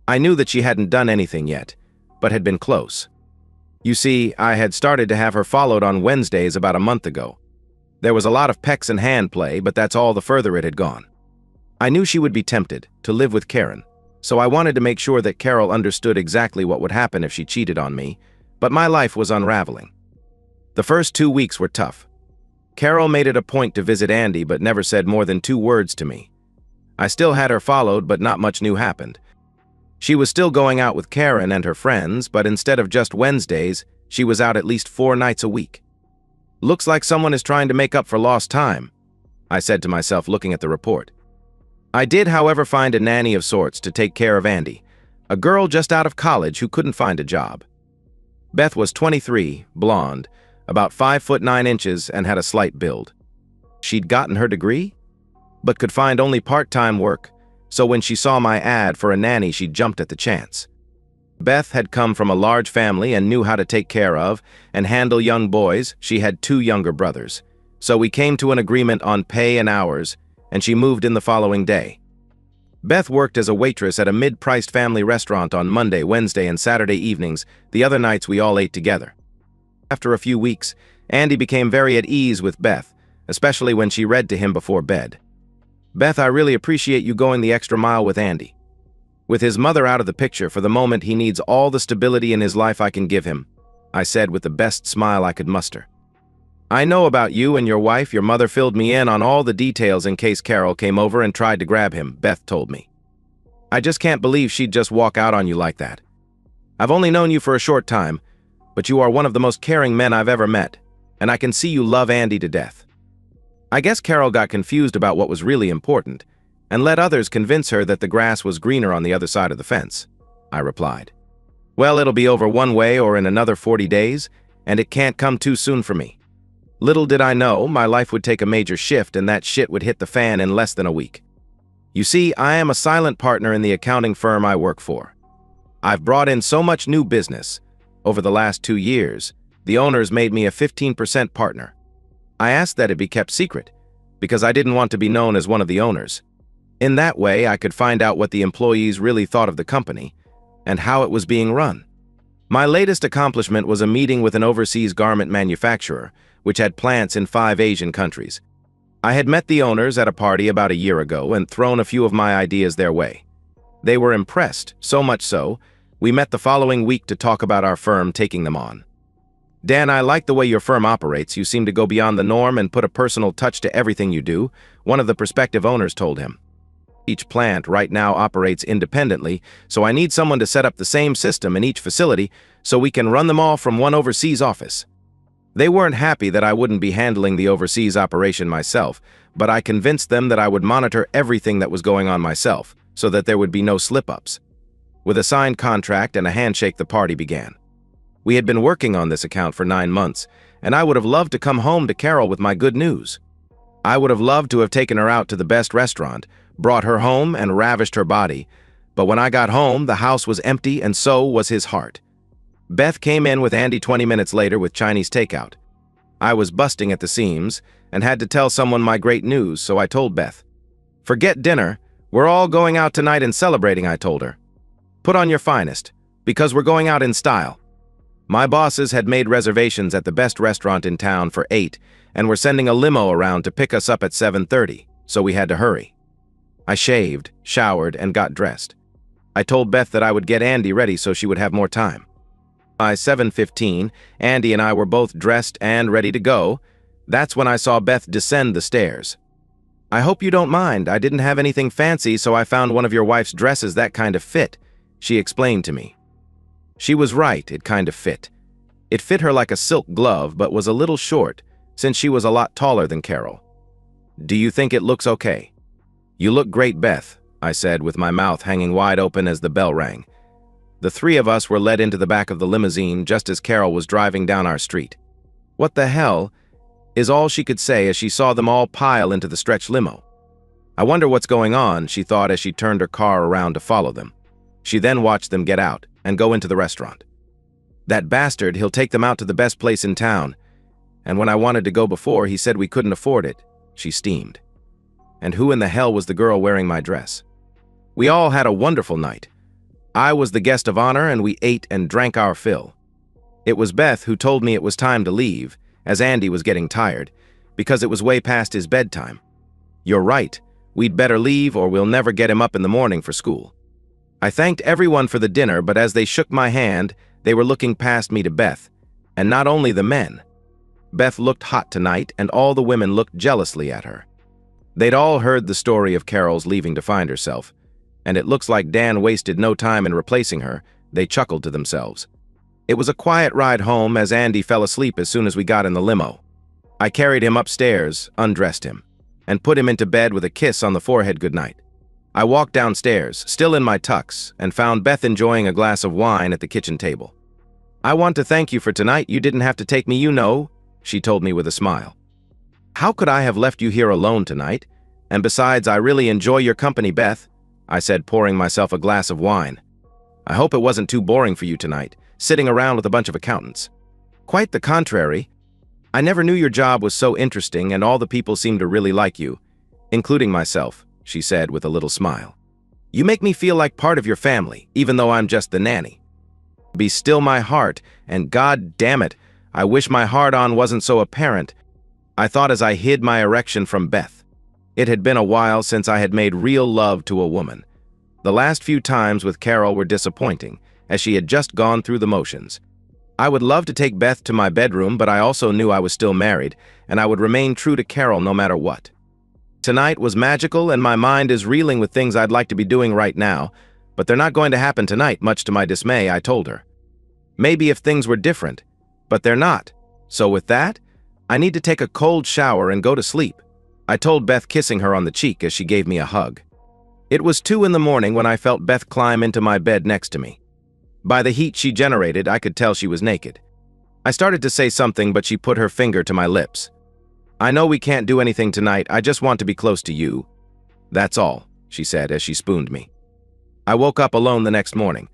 I knew that she hadn't done anything yet, but had been close. You see, I had started to have her followed on Wednesdays about a month ago. There was a lot of pecks and hand play, but that's all the further it had gone. I knew she would be tempted to live with Karen, so I wanted to make sure that Carol understood exactly what would happen if she cheated on me, but my life was unraveling. The first 2 weeks were tough. Carol made it a point to visit Andy but never said more than 2 words to me. I still had her followed, but not much new happened. She was still going out with Karen and her friends, but instead of just Wednesdays, she was out at least 4 nights a week. Looks like someone is trying to make up for lost time, I said to myself looking at the report. I did, however, find a nanny of sorts to take care of Andy, a girl just out of college who couldn't find a job. Beth was 23, blonde, about 5'9" and had a slight build. She'd gotten her degree, but could find only part-time work, so when she saw my ad for a nanny, she jumped at the chance. Beth had come from a large family and knew how to take care of and handle young boys. She had 2 younger brothers, so we came to an agreement on pay and hours, and she moved in the following day. Beth worked as a waitress at a mid-priced family restaurant on Monday, Wednesday, and Saturday evenings. The other nights we all ate together. After a few weeks, Andy became very at ease with Beth, especially when she read to him before bed. Beth, I really appreciate you going the extra mile with Andy. With his mother out of the picture for the moment, he needs all the stability in his life I can give him, I said with the best smile I could muster. I know about you and your wife. Your mother filled me in on all the details in case Carol came over and tried to grab him, Beth told me. I just can't believe she'd just walk out on you like that. I've only known you for a short time, but you are one of the most caring men I've ever met, and I can see you love Andy to death. I guess Carol got confused about what was really important, and let others convince her that the grass was greener on the other side of the fence, I replied. Well, it'll be over one way or in another 40 days, and it can't come too soon for me. Little did I know, my life would take a major shift and that shit would hit the fan in less than a week. You see, I am a silent partner in the accounting firm I work for. I've brought in so much new business. Over the last 2 years, the owners made me a 15% partner. I asked that it be kept secret, because I didn't want to be known as one of the owners. In that way, I could find out what the employees really thought of the company and how it was being run. My latest accomplishment was a meeting with an overseas garment manufacturer, which had plants in 5 Asian countries. I had met the owners at a party about a year ago and thrown a few of my ideas their way. They were impressed, so much so, we met the following week to talk about our firm taking them on. Dan, I like the way your firm operates. You seem to go beyond the norm and put a personal touch to everything you do, one of the prospective owners told him. Each plant right now operates independently, so I need someone to set up the same system in each facility so we can run them all from one overseas office. They weren't happy that I wouldn't be handling the overseas operation myself, but I convinced them that I would monitor everything that was going on myself, so that there would be no slip-ups. With a signed contract and a handshake, the party began. We had been working on this account for 9 months, and I would have loved to come home to Carol with my good news. I would have loved to have taken her out to the best restaurant, brought her home, and ravished her body. But when I got home, the house was empty, and so was his heart. Beth came in with Andy 20 minutes later with Chinese takeout. I was busting at the seams and had to tell someone my great news, so I told Beth. "Forget dinner. We're all going out tonight and celebrating," I told her. "Put on your finest, because we're going out in style." My bosses had made reservations at the best restaurant in town for 8 and were sending a limo around to pick us up at 7:30, so we had to hurry. I shaved, showered, and got dressed. I told Beth that I would get Andy ready so she would have more time. By 7:15, Andy and I were both dressed and ready to go. That's when I saw Beth descend the stairs. "I hope you don't mind. I didn't have anything fancy, so I found one of your wife's dresses that kind of fit," she explained to me. She was right, it kind of fit. It fit her like a silk glove, but was a little short, since she was a lot taller than Carol. "Do you think it looks okay?" "You look great, Beth," I said with my mouth hanging wide open as the bell rang. The three of us were led into the back of the limousine just as Carol was driving down our street. "What the hell?" is all she could say as she saw them all pile into the stretch limo. "I wonder what's going on," she thought as she turned her car around to follow them. She then watched them get out and go into the restaurant. "That bastard, he'll take them out to the best place in town. And when I wanted to go before, he said we couldn't afford it," she steamed. "And who in the hell was the girl wearing my dress?" We all had a wonderful night. I was the guest of honor and we ate and drank our fill. It was Beth who told me it was time to leave, as Andy was getting tired, because it was way past his bedtime. "You're right, we'd better leave or we'll never get him up in the morning for school." I thanked everyone for the dinner, but as they shook my hand, they were looking past me to Beth, and not only the men. Beth looked hot tonight, and all the women looked jealously at her. They'd all heard the story of Carol's leaving to find herself, and it looks like Dan wasted no time in replacing her. They chuckled to themselves. It was a quiet ride home as Andy fell asleep as soon as we got in the limo. I carried him upstairs, undressed him, and put him into bed with a kiss on the forehead goodnight. I walked downstairs, still in my tux, and found Beth enjoying a glass of wine at the kitchen table. "I want to thank you for tonight. You didn't have to take me, you know," she told me with a smile. "How could I have left you here alone tonight? And besides, I really enjoy your company, Beth," I said, pouring myself a glass of wine. "I hope it wasn't too boring for you tonight, sitting around with a bunch of accountants." "Quite the contrary. I never knew your job was so interesting and all the people seem to really like you, including myself," she said with a little smile. "You make me feel like part of your family, even though I'm just the nanny. Be still my heart, and God damn it, I wish my heart-on wasn't so apparent," I thought as I hid my erection from Beth. It had been a while since I had made real love to a woman. The last few times with Carol were disappointing, as she had just gone through the motions. I would love to take Beth to my bedroom, but I also knew I was still married, and I would remain true to Carol no matter what. Tonight was magical, and my mind is reeling with things I'd like to be doing right now, but they're not going to happen tonight, much to my dismay, I told her. Maybe if things were different, but they're not. So with that, I need to take a cold shower and go to sleep, I told Beth, kissing her on the cheek as she gave me a hug. It was 2 in the morning when I felt Beth climb into my bed next to me. By the heat she generated, I could tell she was naked. I started to say something, but she put her finger to my lips. "I know we can't do anything tonight, I just want to be close to you. That's all," she said as she spooned me. I woke up alone the next morning.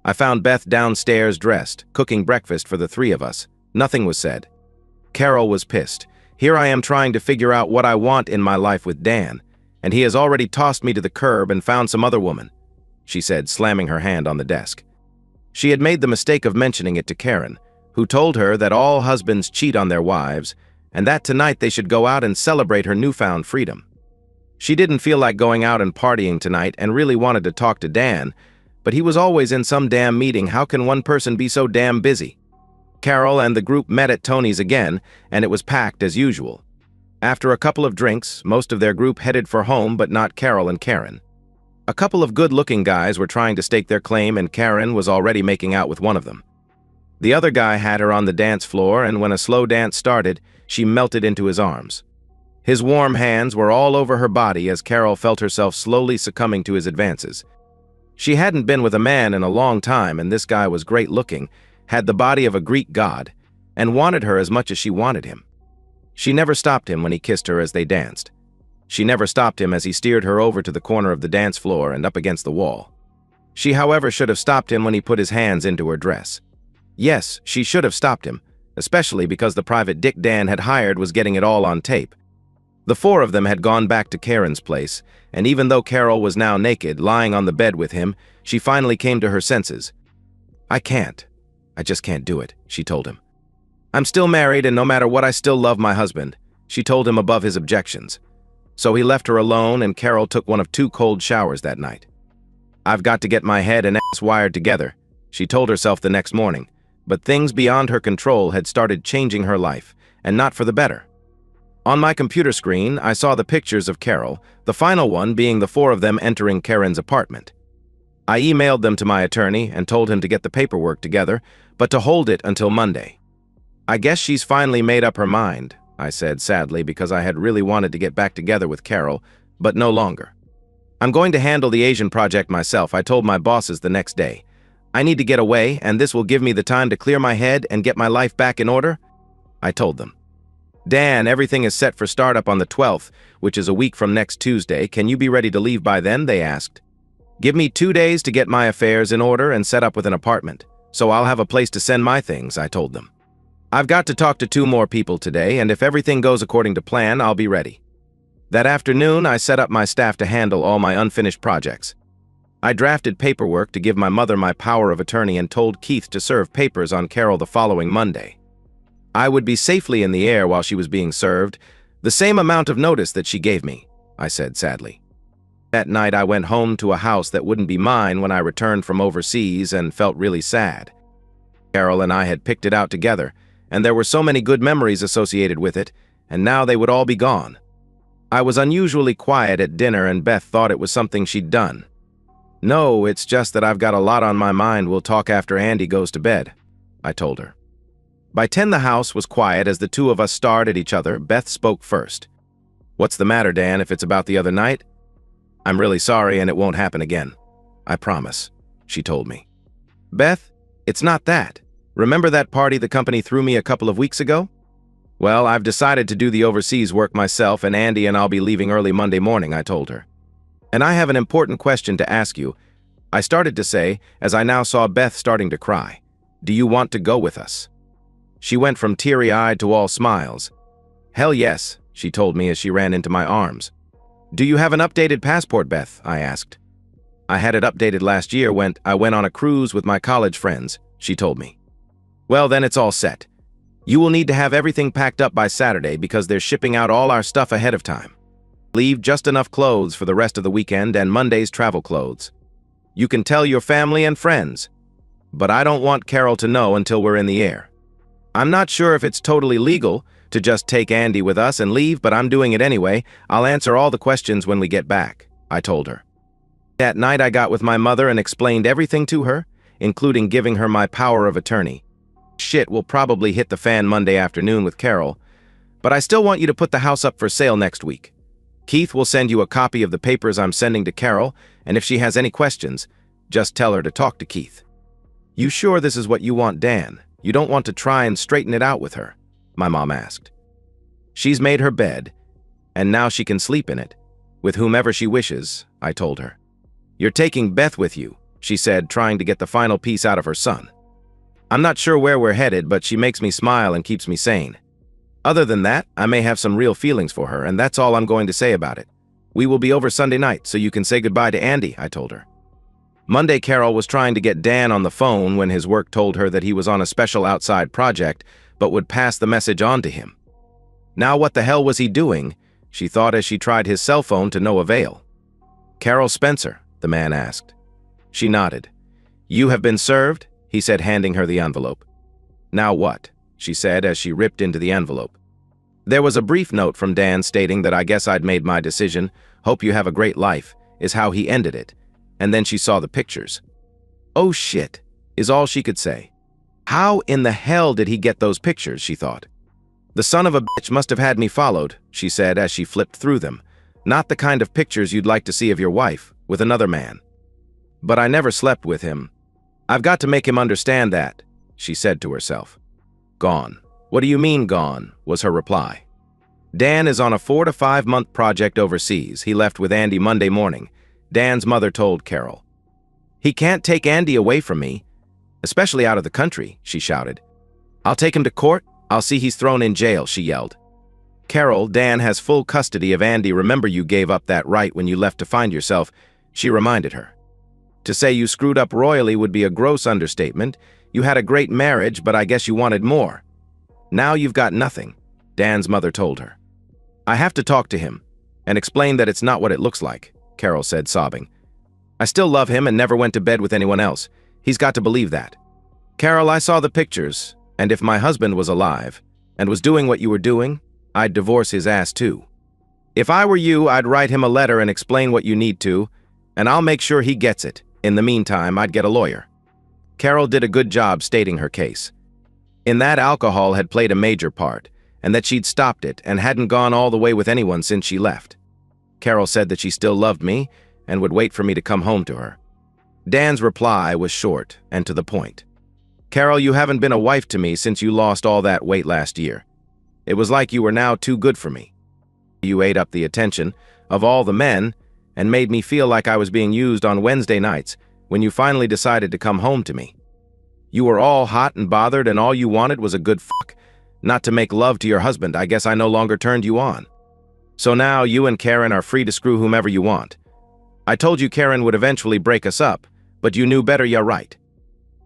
I found Beth downstairs dressed, cooking breakfast for the 3 of us. Nothing was said. Carol was pissed. Here I am trying to figure out what I want in my life with Dan, and he has already tossed me to the curb and found some other woman, she said, slamming her hand on the desk. She had made the mistake of mentioning it to Karen, who told her that all husbands cheat on their wives, and that tonight they should go out and celebrate her newfound freedom. She didn't feel like going out and partying tonight and really wanted to talk to Dan, but he was always in some damn meeting. How can one person be so damn busy? Carol and the group met at Tony's again, and it was packed as usual. After a couple of drinks, most of their group headed for home, but not Carol and Karen. A couple of good-looking guys were trying to stake their claim, and Karen was already making out with one of them. The other guy had her on the dance floor, and when a slow dance started, she melted into his arms. His warm hands were all over her body as Carol felt herself slowly succumbing to his advances. She hadn't been with a man in a long time, and this guy was great-looking, had the body of a Greek god. and wanted her as much as she wanted him. She never stopped him when he kissed her as they danced. She never stopped him as he steered her over to the corner of the dance floor and up against the wall. She, however, should have stopped him when he put his hands into her dress. Yes, she should have stopped him, especially because the private dick Dan had hired was getting it all on tape. The four of them had gone back to Karen's place, and even though Carol was now naked, lying on the bed with him, she finally came to her senses. "I can't. I just can't do it," she told him. "I'm still married, and no matter what, I still love my husband," she told him above his objections. So he left her alone, and Carol took one of 2 cold showers that night. "I've got to get my head and ass wired together," she told herself the next morning, but things beyond her control had started changing her life, and not for the better. On my computer screen, I saw the pictures of Carol, the final one being the 4 of them entering Karen's apartment. I emailed them to my attorney and told him to get the paperwork together, but to hold it until Monday. "I guess she's finally made up her mind," I said sadly, because I had really wanted to get back together with Carol, but no longer. "I'm going to handle the Asian project myself," I told my bosses the next day. "I need to get away, and this will give me the time to clear my head and get my life back in order," I told them. "Dan, everything is set for startup on the 12th, which is a week from next Tuesday. Can you be ready to leave by then?" they asked. "Give me 2 days to get my affairs in order and set up with an apartment, so I'll have a place to send my things," I told them. "I've got to talk to 2 more people today, and if everything goes according to plan, I'll be ready." That afternoon, I set up my staff to handle all my unfinished projects. I drafted paperwork to give my mother my power of attorney and told Keith to serve papers on Carol the following Monday. I would be safely in the air while she was being served, the same amount of notice that she gave me, I said sadly. That night, I went home to a house that wouldn't be mine when I returned from overseas and felt really sad. Carol and I had picked it out together, and there were so many good memories associated with it, and now they would all be gone. I was unusually quiet at dinner, and Beth thought it was something she'd done. "No, it's just that I've got a lot on my mind. We'll talk after Andy goes to bed," I told her. By 10, the house was quiet as the 2 of us stared at each other. Beth spoke first. "What's the matter, Dan, if it's about the other night?" "I'm really sorry, and it won't happen again. I promise," she told me. "Beth, it's not that. Remember that party the company threw me a couple of weeks ago? Well, I've decided to do the overseas work myself, and Andy and I'll be leaving early Monday morning," I told her. "And I have an important question to ask you," I started to say, as I now saw Beth starting to cry. "Do you want to go with us?" She went from teary-eyed to all smiles. "Hell yes," she told me as she ran into my arms. "Do you have an updated passport, Beth?" I asked. "I had it updated last year when I went on a cruise with my college friends," she told me. "Well, then it's all set. You will need to have everything packed up by Saturday because they're shipping out all our stuff ahead of time. Leave just enough clothes for the rest of the weekend and Monday's travel clothes. You can tell your family and friends, but I don't want Carol to know until we're in the air. I'm not sure if it's totally legal to just take Andy with us and leave, but I'm doing it anyway. I'll answer all the questions when we get back," I told her. That night, I got with my mother and explained everything to her, including giving her my power of attorney. "Shit will probably hit the fan Monday afternoon with Carol, but I still want you to put the house up for sale next week. Keith will send you a copy of the papers I'm sending to Carol, and if she has any questions, just tell her to talk to Keith." "You sure this is what you want, Dan? You don't want to try and straighten it out with her?" my mom asked. "She's made her bed, and now she can sleep in it, with whomever she wishes," I told her. "You're taking Beth with you," she said, trying to get the final piece out of her son. "I'm not sure where we're headed, but she makes me smile and keeps me sane. Other than that, I may have some real feelings for her, and that's all I'm going to say about it. We will be over Sunday night, so you can say goodbye to Andy," I told her. Monday, Carol was trying to get Dan on the phone when his work told her that he was on a special outside project, but would pass the message on to him. Now what the hell was he doing? She thought as she tried his cell phone to no avail. "Carol Spencer?" the man asked. She nodded. "You have been served?" he said, handing her the envelope. "Now what?" she said as she ripped into the envelope. There was a brief note from Dan stating that I guess I'd made my decision. "Hope you have a great life," is how he ended it. And then she saw the pictures. "Oh shit," is all she could say. How in the hell did he get those pictures, she thought. "The son of a bitch must have had me followed," she said as she flipped through them. "Not the kind of pictures you'd like to see of your wife, with another man. But I never slept with him. I've got to make him understand that," she said to herself. Gone. "What do you mean gone?" was her reply. "Dan is on a 4 to 5 month project overseas. He left with Andy Monday morning," Dan's mother told Carol. "He can't take Andy away from me, especially out of the country," she shouted. "I'll take him to court. I'll see he's thrown in jail," she yelled. "Carol, Dan has full custody of Andy. Remember, you gave up that right when you left to find yourself," she reminded her. "To say you screwed up royally would be a gross understatement. You had a great marriage, but I guess you wanted more. Now you've got nothing," Dan's mother told her. "I have to talk to him and explain that it's not what it looks like," Carol said, sobbing. "I still love him and never went to bed with anyone else. He's got to believe that. Carol, I saw the pictures, and if my husband was alive and was doing what you were doing, I'd divorce his ass too. If I were you, I'd write him a letter and explain what you need to, and I'll make sure he gets it. In the meantime, I'd get a lawyer." Carol did a good job stating her case. In that, alcohol had played a major part, and that she'd stopped it and hadn't gone all the way with anyone since she left. Carol said that she still loved me and would wait for me to come home to her. Dan's reply was short and to the point. "Carol, you haven't been a wife to me since you lost all that weight last year. It was like you were now too good for me. You ate up the attention of all the men and made me feel like I was being used on Wednesday nights when you finally decided to come home to me. You were all hot and bothered and all you wanted was a good fuck, not to make love to your husband. I guess I no longer turned you on. So now you and Karen are free to screw whomever you want. I told you Karen would eventually break us up, but you knew better, you're right.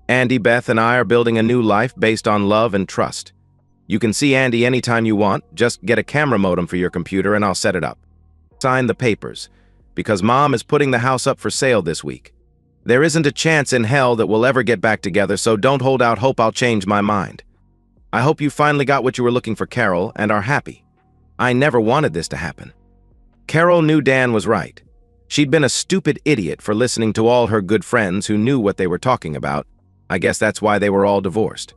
Andy, Beth, and I are building a new life based on love and trust. You can see Andy anytime you want. Just get a camera modem for your computer and I'll set it up. Sign the papers, because Mom is putting the house up for sale this week. There isn't a chance in hell that we'll ever get back together, so don't hold out hope I'll change my mind. I hope you finally got what you were looking for, Carol, and are happy. I never wanted this to happen." Carol knew Dan was right. She'd been a stupid idiot for listening to all her good friends who knew what they were talking about. I guess that's why they were all divorced.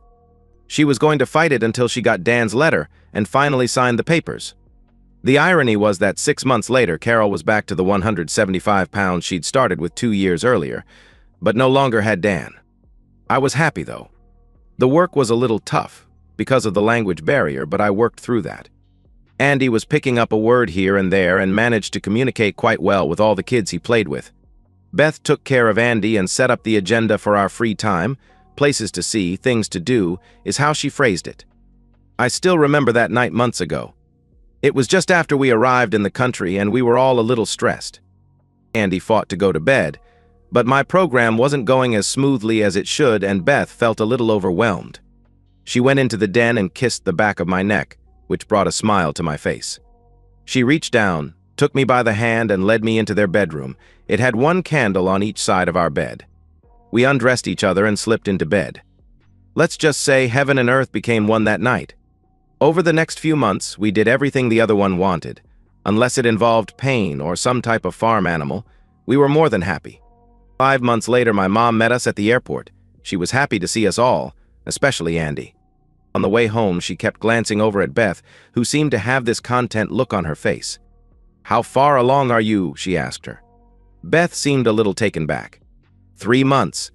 She was going to fight it until she got Dan's letter and finally signed the papers. The irony was that 6 months later, Carol was back to the 175 pounds she'd started with 2 years earlier, but no longer had Dan. I was happy, though. The work was a little tough because of the language barrier, but I worked through that. Andy was picking up a word here and there and managed to communicate quite well with all the kids he played with. Beth took care of Andy and set up the agenda for our free time. Places to see, things to do, is how she phrased it. I still remember that night months ago. It was just after we arrived in the country and we were all a little stressed. Andy fought to go to bed, but my program wasn't going as smoothly as it should and Beth felt a little overwhelmed. She went into the den and kissed the back of my neck, which brought a smile to my face. She reached down, took me by the hand and led me into their bedroom. It had one candle on each side of our bed. We undressed each other and slipped into bed. Let's just say heaven and earth became one that night. Over the next few months, we did everything the other one wanted. Unless it involved pain or some type of farm animal, we were more than happy. 5 months later, my mom met us at the airport. She was happy to see us all, especially Andy. On the way home, she kept glancing over at Beth, who seemed to have this content look on her face. "How far along are you?" she asked her. Beth seemed a little taken back. 3 months.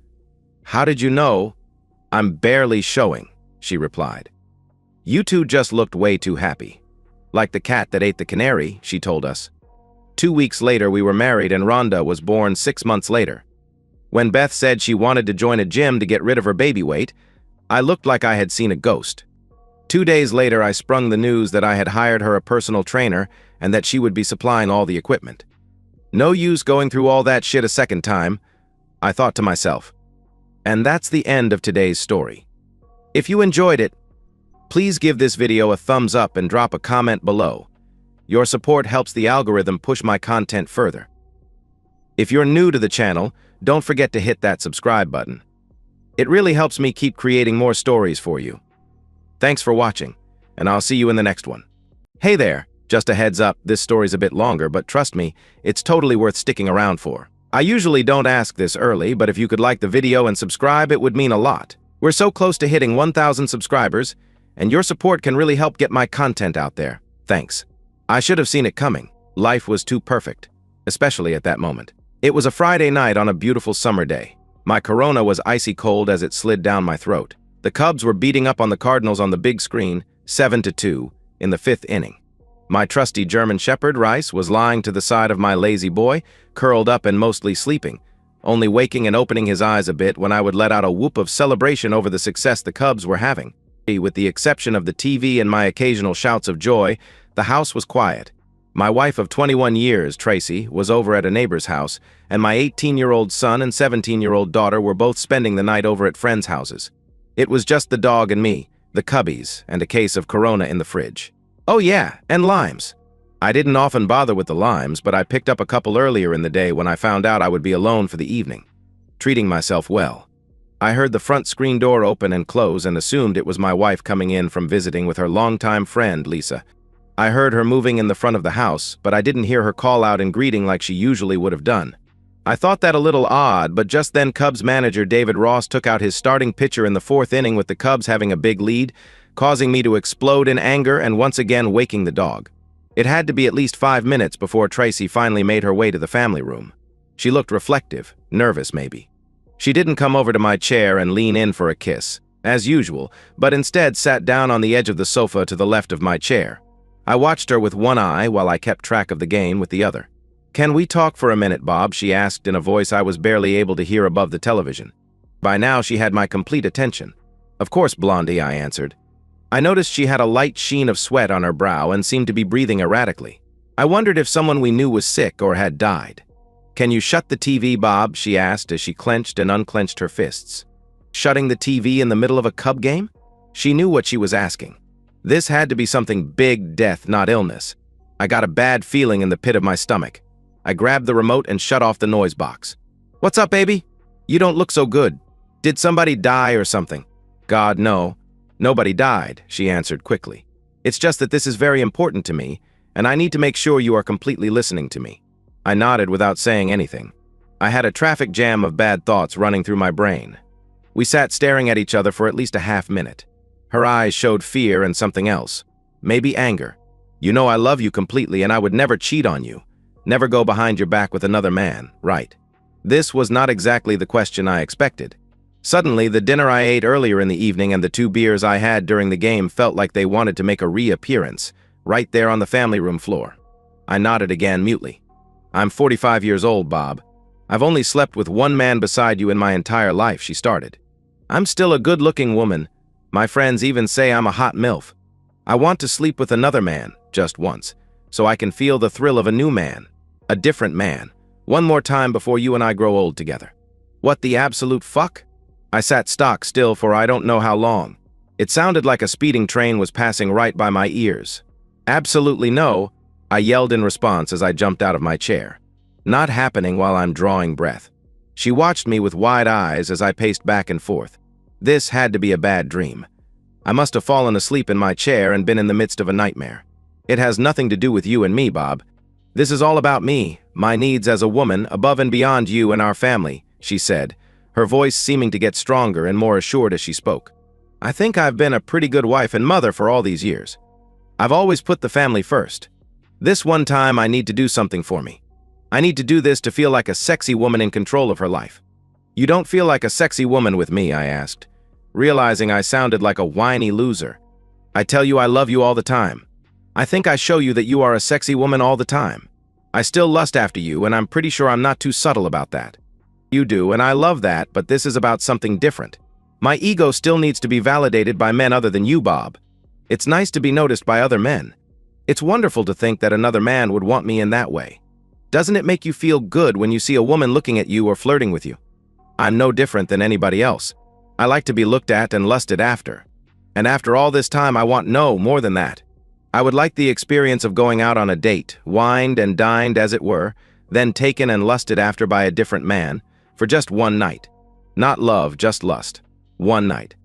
"How did you know?" "I'm barely showing," she replied. "You two just looked way too happy. Like the cat that ate the canary," she told us. 2 weeks later, we were married and Rhonda was born 6 months later. When Beth said she wanted to join a gym to get rid of her baby weight, I looked like I had seen a ghost. 2 days later, I sprung the news that I had hired her a personal trainer and that she would be supplying all the equipment. No use going through all that shit a second time, I thought to myself. And that's the end of today's story. If you enjoyed it, please give this video a thumbs up and drop a comment below. Your support helps the algorithm push my content further. If you're new to the channel, don't forget to hit that subscribe button. It really helps me keep creating more stories for you. Thanks for watching, and I'll see you in the next one. Hey there, just a heads up, this story's a bit longer, but trust me, it's totally worth sticking around for. I usually don't ask this early, but if you could like the video and subscribe, it would mean a lot. We're so close to hitting 1,000 subscribers, and your support can really help get my content out there. Thanks. I should have seen it coming. Life was too perfect, especially at that moment. It was a Friday night on a beautiful summer day. My Corona was icy cold as it slid down my throat. The Cubs were beating up on the Cardinals on the big screen, 7-2, in the 5th inning. My trusty German Shepherd, Rice, was lying to the side of my lazy boy, curled up and mostly sleeping, only waking and opening his eyes a bit when I would let out a whoop of celebration over the success the Cubs were having. With the exception of the TV and my occasional shouts of joy, the house was quiet. My wife of 21 years, Tracy, was over at a neighbor's house, and my 18-year-old son and 17-year-old daughter were both spending the night over at friends' houses. It was just the dog and me, the Cubbies, and a case of Corona in the fridge. Oh yeah, and limes. I didn't often bother with the limes, but I picked up a couple earlier in the day when I found out I would be alone for the evening. Treating myself well. I heard the front screen door open and close and assumed it was my wife coming in from visiting with her longtime friend, Lisa. I heard her moving in the front of the house, but I didn't hear her call out in greeting like she usually would have done. I thought that a little odd, but just then Cubs manager David Ross took out his starting pitcher in the 4th inning with the Cubs having a big lead, causing me to explode in anger and once again waking the dog. It had to be at least 5 minutes before Tracy finally made her way to the family room. She looked reflective, nervous maybe. She didn't come over to my chair and lean in for a kiss, as usual, but instead sat down on the edge of the sofa to the left of my chair. I watched her with one eye while I kept track of the game with the other. "Can we talk for a minute, Bob?" she asked in a voice I was barely able to hear above the television. By now she had my complete attention. "Of course, Blondie," I answered. I noticed she had a light sheen of sweat on her brow and seemed to be breathing erratically. I wondered if someone we knew was sick or had died. "Can you shut the TV, Bob?" she asked as she clenched and unclenched her fists. Shutting the TV in the middle of a Cub game? She knew what she was asking. This had to be something big, death, not illness. I got a bad feeling in the pit of my stomach. I grabbed the remote and shut off the noise box. "What's up, baby? You don't look so good. Did somebody die or something?" "God, no. Nobody died," she answered quickly. "It's just that this is very important to me, and I need to make sure you are completely listening to me." I nodded without saying anything. I had a traffic jam of bad thoughts running through my brain. We sat staring at each other for at least a half minute. Her eyes showed fear and something else. Maybe anger. "You know I love you completely and I would never cheat on you. Never go behind your back with another man, right?" This was not exactly the question I expected. Suddenly, the dinner I ate earlier in the evening and the 2 beers I had during the game felt like they wanted to make a reappearance, right there on the family room floor. I nodded again mutely. "I'm 45 years old, Bob. I've only slept with one man beside you in my entire life," she started. "I'm still a good-looking woman. My friends even say I'm a hot MILF. I want to sleep with another man, just once, so I can feel the thrill of a new man, a different man, one more time before you and I grow old together." "What the absolute fuck?" I sat stock still for I don't know how long. It sounded like a speeding train was passing right by my ears. "Absolutely no," I yelled in response as I jumped out of my chair. "Not happening while I'm drawing breath." She watched me with wide eyes as I paced back and forth. This had to be a bad dream. I must have fallen asleep in my chair and been in the midst of a nightmare. "It has nothing to do with you and me, Bob. This is all about me, my needs as a woman, above and beyond you and our family," she said, her voice seeming to get stronger and more assured as she spoke. "I think I've been a pretty good wife and mother for all these years. I've always put the family first. This one time I need to do something for me. I need to do this to feel like a sexy woman in control of her life." "You don't feel like a sexy woman with me?" I asked, realizing I sounded like a whiny loser. "I tell you I love you all the time. I think I show you that you are a sexy woman all the time. I still lust after you, and I'm pretty sure I'm not too subtle about that. You do, and I love that, but this is about something different. My ego still needs to be validated by men other than you, Bob. It's nice to be noticed by other men. It's wonderful to think that another man would want me in that way. Doesn't it make you feel good when you see a woman looking at you or flirting with you? I'm no different than anybody else. I like to be looked at and lusted after. And after all this time, I want no more than that. I would like the experience of going out on a date, wined and dined as it were, then taken and lusted after by a different man, for just one night. Not love, just lust. One night.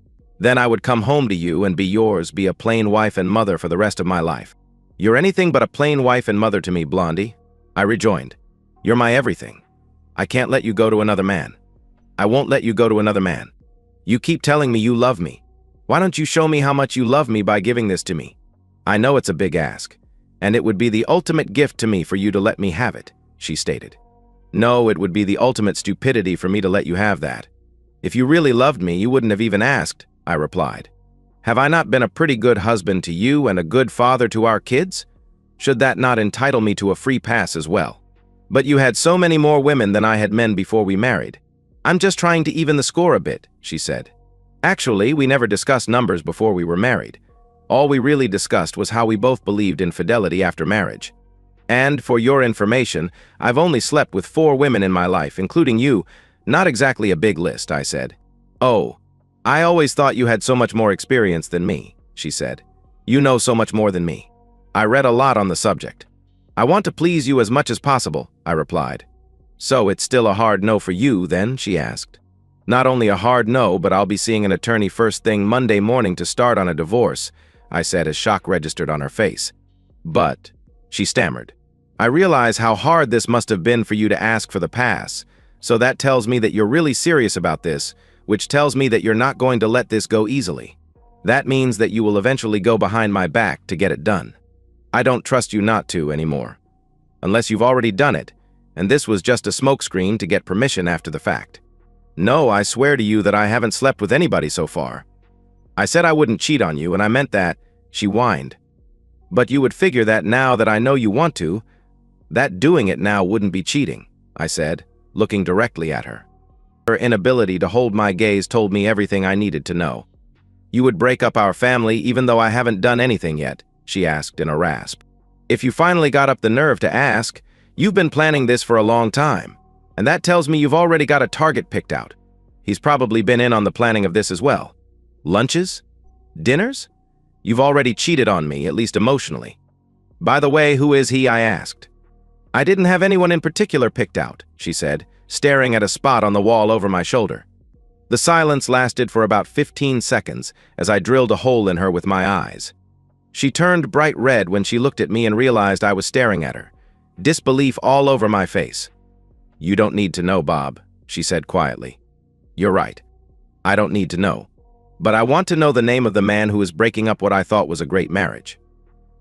Then I would come home to you and be yours, be a plain wife and mother for the rest of my life." "You're anything but a plain wife and mother to me, Blondie," I rejoined. "You're my everything. I can't let you go to another man. I won't let you go to another man. You keep telling me you love me. Why don't you show me how much you love me by giving this to me?" "I know it's a big ask, and it would be the ultimate gift to me for you to let me have it," she stated. "No, it would be the ultimate stupidity for me to let you have that. If you really loved me, you wouldn't have even asked. I replied. Have I not been a pretty good husband to you and a good father to our kids? Should that not entitle me to a free pass as well? But you had so many more women than I had men before we married. I'm just trying to even the score a bit, she said. Actually, we never discussed numbers before we were married. All we really discussed was how we both believed in fidelity after marriage. And, for your information, I've only slept with 4 women in my life, including you. Not exactly a big list, I said. Oh, I always thought you had so much more experience than me, she said. You know so much more than me. I read a lot on the subject. I want to please you as much as possible, I replied. So it's still a hard no for you, then, she asked. Not only a hard no, but I'll be seeing an attorney first thing Monday morning to start on a divorce, I said as shock registered on her face. But, she stammered, I realize how hard this must have been for you to ask for the pass, so that tells me that you're really serious about this, which tells me that you're not going to let this go easily. That means that you will eventually go behind my back to get it done. I don't trust you not to anymore. Unless you've already done it, and this was just a smokescreen to get permission after the fact. No, I swear to you that I haven't slept with anybody so far. I said I wouldn't cheat on you, and I meant that, she whined. But you would figure that now that I know you want to, that doing it now wouldn't be cheating, I said, looking directly at her. Her inability to hold my gaze told me everything I needed to know. You would break up our family even though I haven't done anything yet, she asked in a rasp. If you finally got up the nerve to ask, you've been planning this for a long time, and that tells me you've already got a target picked out. He's probably been in on the planning of this as well. Lunches? Dinners? You've already cheated on me, at least emotionally. By the way, who is he? I asked. I didn't have anyone in particular picked out, she said, staring at a spot on the wall over my shoulder. The silence lasted for about 15 seconds as I drilled a hole in her with my eyes. She turned bright red when she looked at me and realized I was staring at her, disbelief all over my face. You don't need to know, Bob, she said quietly. You're right. I don't need to know. But I want to know the name of the man who is breaking up what I thought was a great marriage.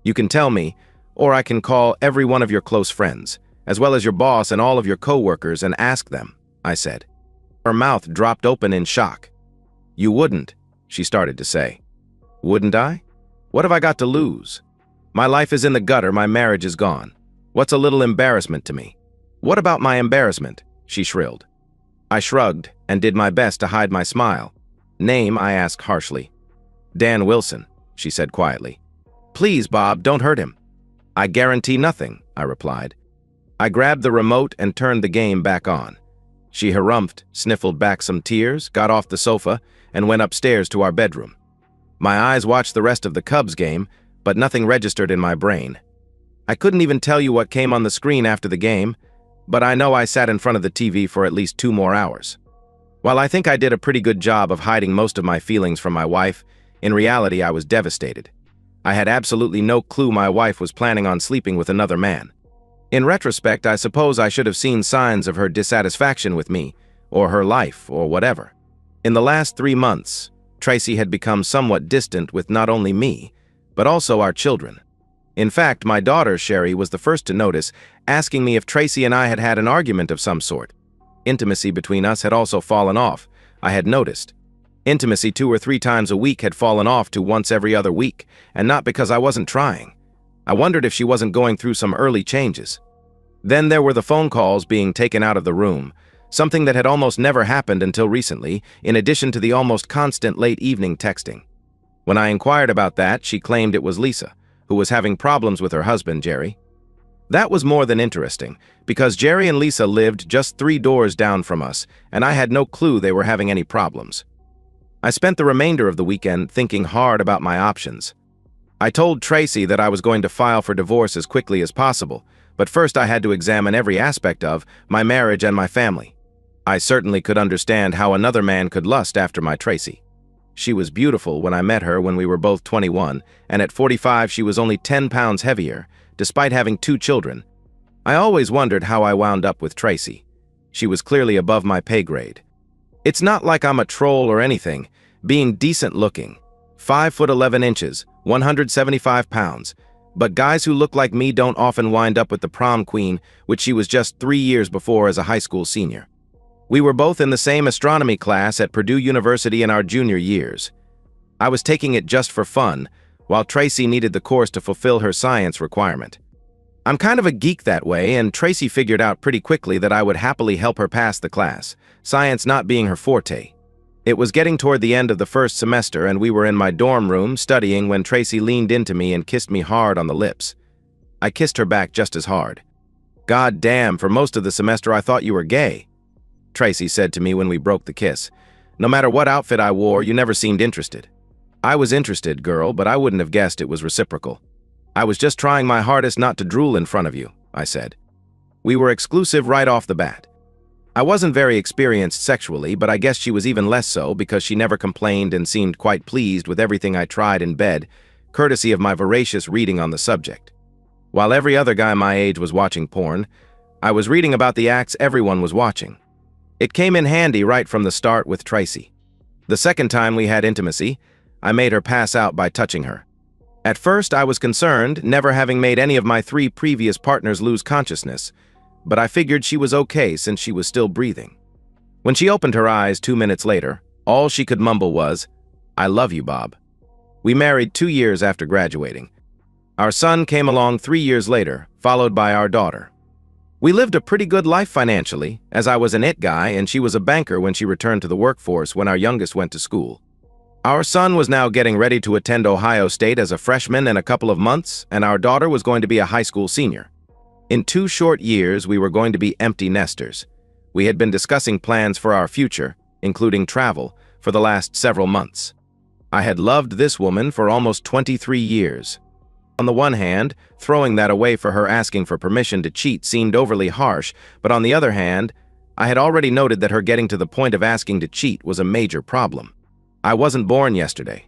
You can tell me, or I can call every one of your close friends, as well as your boss and all of your co-workers, and ask them, I said. Her mouth dropped open in shock. You wouldn't, she started to say. Wouldn't I? What have I got to lose? My life is in the gutter, my marriage is gone. What's a little embarrassment to me? What about my embarrassment? She shrilled. I shrugged and did my best to hide my smile. Name, I asked harshly. Dan Wilson, she said quietly. Please, Bob, don't hurt him. I guarantee nothing, I replied. I grabbed the remote and turned the game back on. She harumphed, sniffled back some tears, got off the sofa, and went upstairs to our bedroom. My eyes watched the rest of the Cubs game, but nothing registered in my brain. I couldn't even tell you what came on the screen after the game, but I know I sat in front of the TV for at least 2 more hours. While I think I did a pretty good job of hiding most of my feelings from my wife, in reality I was devastated. I had absolutely no clue my wife was planning on sleeping with another man. In retrospect, I suppose I should have seen signs of her dissatisfaction with me, or her life, or whatever. In the last 3 months, Tracy had become somewhat distant with not only me, but also our children. In fact, my daughter, Sherry, was the first to notice, asking me if Tracy and I had had an argument of some sort. Intimacy between us had also fallen off, I had noticed. Intimacy 2 or 3 times a week had fallen off to once every other week, and not because I wasn't trying. I wondered if she wasn't going through some early changes. Then there were the phone calls being taken out of the room, something that had almost never happened until recently, in addition to the almost constant late evening texting. When I inquired about that, she claimed it was Lisa, who was having problems with her husband, Jerry. That was more than interesting, because Jerry and Lisa lived just 3 doors down from us, and I had no clue they were having any problems. I spent the remainder of the weekend thinking hard about my options. I told Tracy that I was going to file for divorce as quickly as possible, but first I had to examine every aspect of my marriage and my family. I certainly could understand how another man could lust after my Tracy. She was beautiful when I met her when we were both 21, and at 45 she was only 10 pounds heavier, despite having 2 children. I always wondered how I wound up with Tracy. She was clearly above my pay grade. It's not like I'm a troll or anything, being decent looking. 5'11", 175 pounds. But guys who look like me don't often wind up with the prom queen, which she was just 3 years before as a high school senior. We were both in the same astronomy class at Purdue University in our junior years. I was taking it just for fun, while Tracy needed the course to fulfill her science requirement. I'm kind of a geek that way, and Tracy figured out pretty quickly that I would happily help her pass the class, science not being her forte. It was getting toward the end of the first semester, and we were in my dorm room studying when Tracy leaned into me and kissed me hard on the lips. I kissed her back just as hard. "God damn, for most of the semester I thought you were gay," Tracy said to me when we broke the kiss. "No matter what outfit I wore, you never seemed interested." "I was interested, girl, but I wouldn't have guessed it was reciprocal." "I was just trying my hardest not to drool in front of you," I said. We were exclusive right off the bat. I wasn't very experienced sexually, but I guess she was even less so because she never complained and seemed quite pleased with everything I tried in bed, courtesy of my voracious reading on the subject. While every other guy my age was watching porn, I was reading about the acts everyone was watching. It came in handy right from the start with Tracy. The second time we had intimacy, I made her pass out by touching her. At first, I was concerned, never having made any of my 3 previous partners lose consciousness, but I figured she was okay since she was still breathing. When she opened her eyes 2 minutes later, all she could mumble was, "I love you, Bob." We married 2 years after graduating. Our son came along 3 years later, followed by our daughter. We lived a pretty good life financially, as I was an it guy and she was a banker when she returned to the workforce when our youngest went to school. Our son was now getting ready to attend Ohio State as a freshman in a couple of months, and our daughter was going to be a high school senior. In 2 short years, we were going to be empty nesters. We had been discussing plans for our future, including travel, for the last several months. I had loved this woman for almost 23 years. On the one hand, throwing that away for her asking for permission to cheat seemed overly harsh, but on the other hand, I had already noted that her getting to the point of asking to cheat was a major problem. I wasn't born yesterday.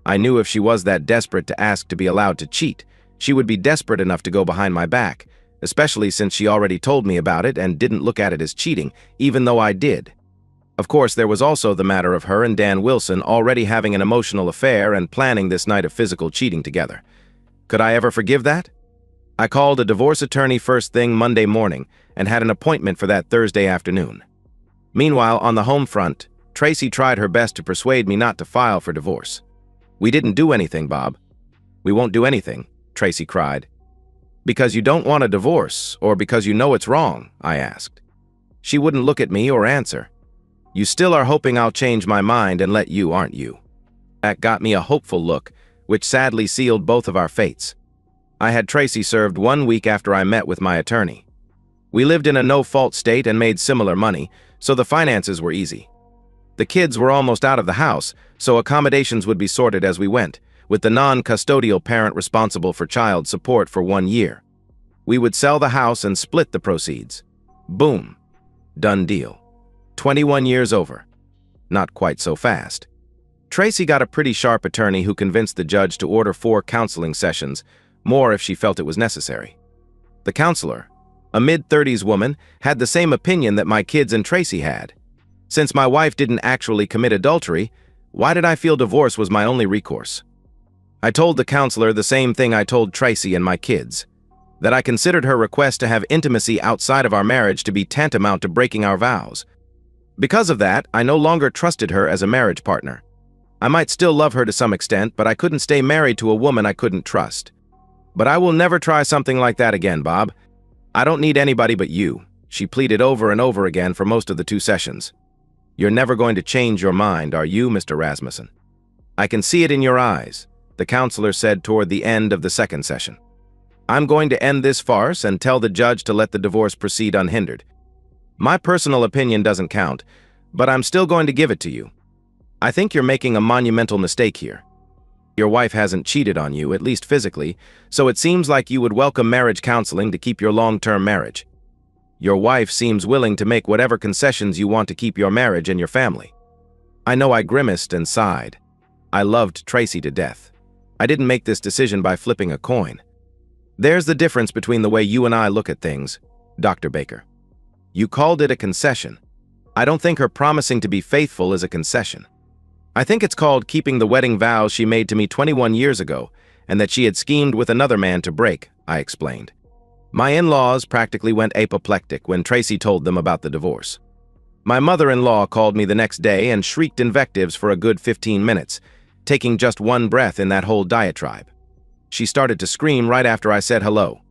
I knew if she was that desperate to ask to be allowed to cheat, she would be desperate enough to go behind my back, especially since she already told me about it and didn't look at it as cheating, even though I did. Of course, there was also the matter of her and Dan Wilson already having an emotional affair and planning this night of physical cheating together. Could I ever forgive that? I called a divorce attorney first thing Monday morning and had an appointment for that Thursday afternoon. Meanwhile, on the home front, Tracy tried her best to persuade me not to file for divorce. "We didn't do anything, Bob." "We won't do anything," Tracy cried. "Because you don't want a divorce, or because you know it's wrong?" I asked. She wouldn't look at me or answer. "You still are hoping I'll change my mind and let you, aren't you?" That got me a hopeful look, which sadly sealed both of our fates. I had Tracy served 1 week after I met with my attorney. We lived in a no-fault state and made similar money, so the finances were easy. The kids were almost out of the house, so accommodations would be sorted as we went, with the non-custodial parent responsible for child support for 1 year. We would sell the house and split the proceeds. Boom. Done deal. 21 years over. Not quite so fast. Tracy got a pretty sharp attorney who convinced the judge to order 4 counseling sessions, more if she felt it was necessary. The counselor, a mid-30s woman, had the same opinion that my kids and Tracy had. Since my wife didn't actually commit adultery, why did I feel divorce was my only recourse? I told the counselor the same thing I told Tracy and my kids, that I considered her request to have intimacy outside of our marriage to be tantamount to breaking our vows. Because of that, I no longer trusted her as a marriage partner. I might still love her to some extent, but I couldn't stay married to a woman I couldn't trust. "But I will never try something like that again, Bob. I don't need anybody but you," she pleaded over and over again for most of the 2 sessions. "You're never going to change your mind, are you, Mr. Rasmussen?" "I can see it in your eyes," the counselor said toward the end of the second session. "I'm going to end this farce and tell the judge to let the divorce proceed unhindered. My personal opinion doesn't count, but I'm still going to give it to you. I think you're making a monumental mistake here. Your wife hasn't cheated on you, at least physically, so it seems like you would welcome marriage counseling to keep your long-term marriage. Your wife seems willing to make whatever concessions you want to keep your marriage and your family." I know I grimaced and sighed. I loved Tracy to death. I didn't make this decision by flipping a coin. There's the difference between the way you and I look at things, Dr. Baker. You called it a concession. I don't think her promising to be faithful is a concession. I think it's called keeping the wedding vows she made to me 21 years ago, and that she had schemed with another man to break, I explained. My in-laws practically went apoplectic when Tracy told them about the divorce. My mother-in-law called me the next day and shrieked invectives for a good 15 minutes, taking just one breath in that whole diatribe. She started to scream right after I said hello.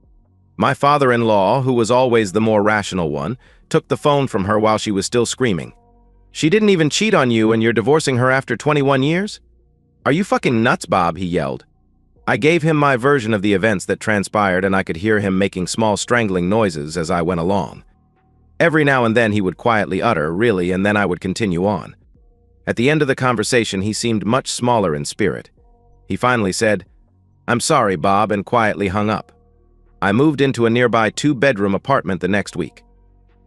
My father-in-law, who was always the more rational one, took the phone from her while she was still screaming. "She didn't even cheat on you and you're divorcing her after 21 years? Are you fucking nuts, Bob?" he yelled. I gave him my version of the events that transpired, and I could hear him making small strangling noises as I went along. Every now and then he would quietly utter, "Really?" and then I would continue on. At the end of the conversation, he seemed much smaller in spirit. He finally said, "I'm sorry, Bob," and quietly hung up. I moved into a nearby 2-bedroom apartment the next week.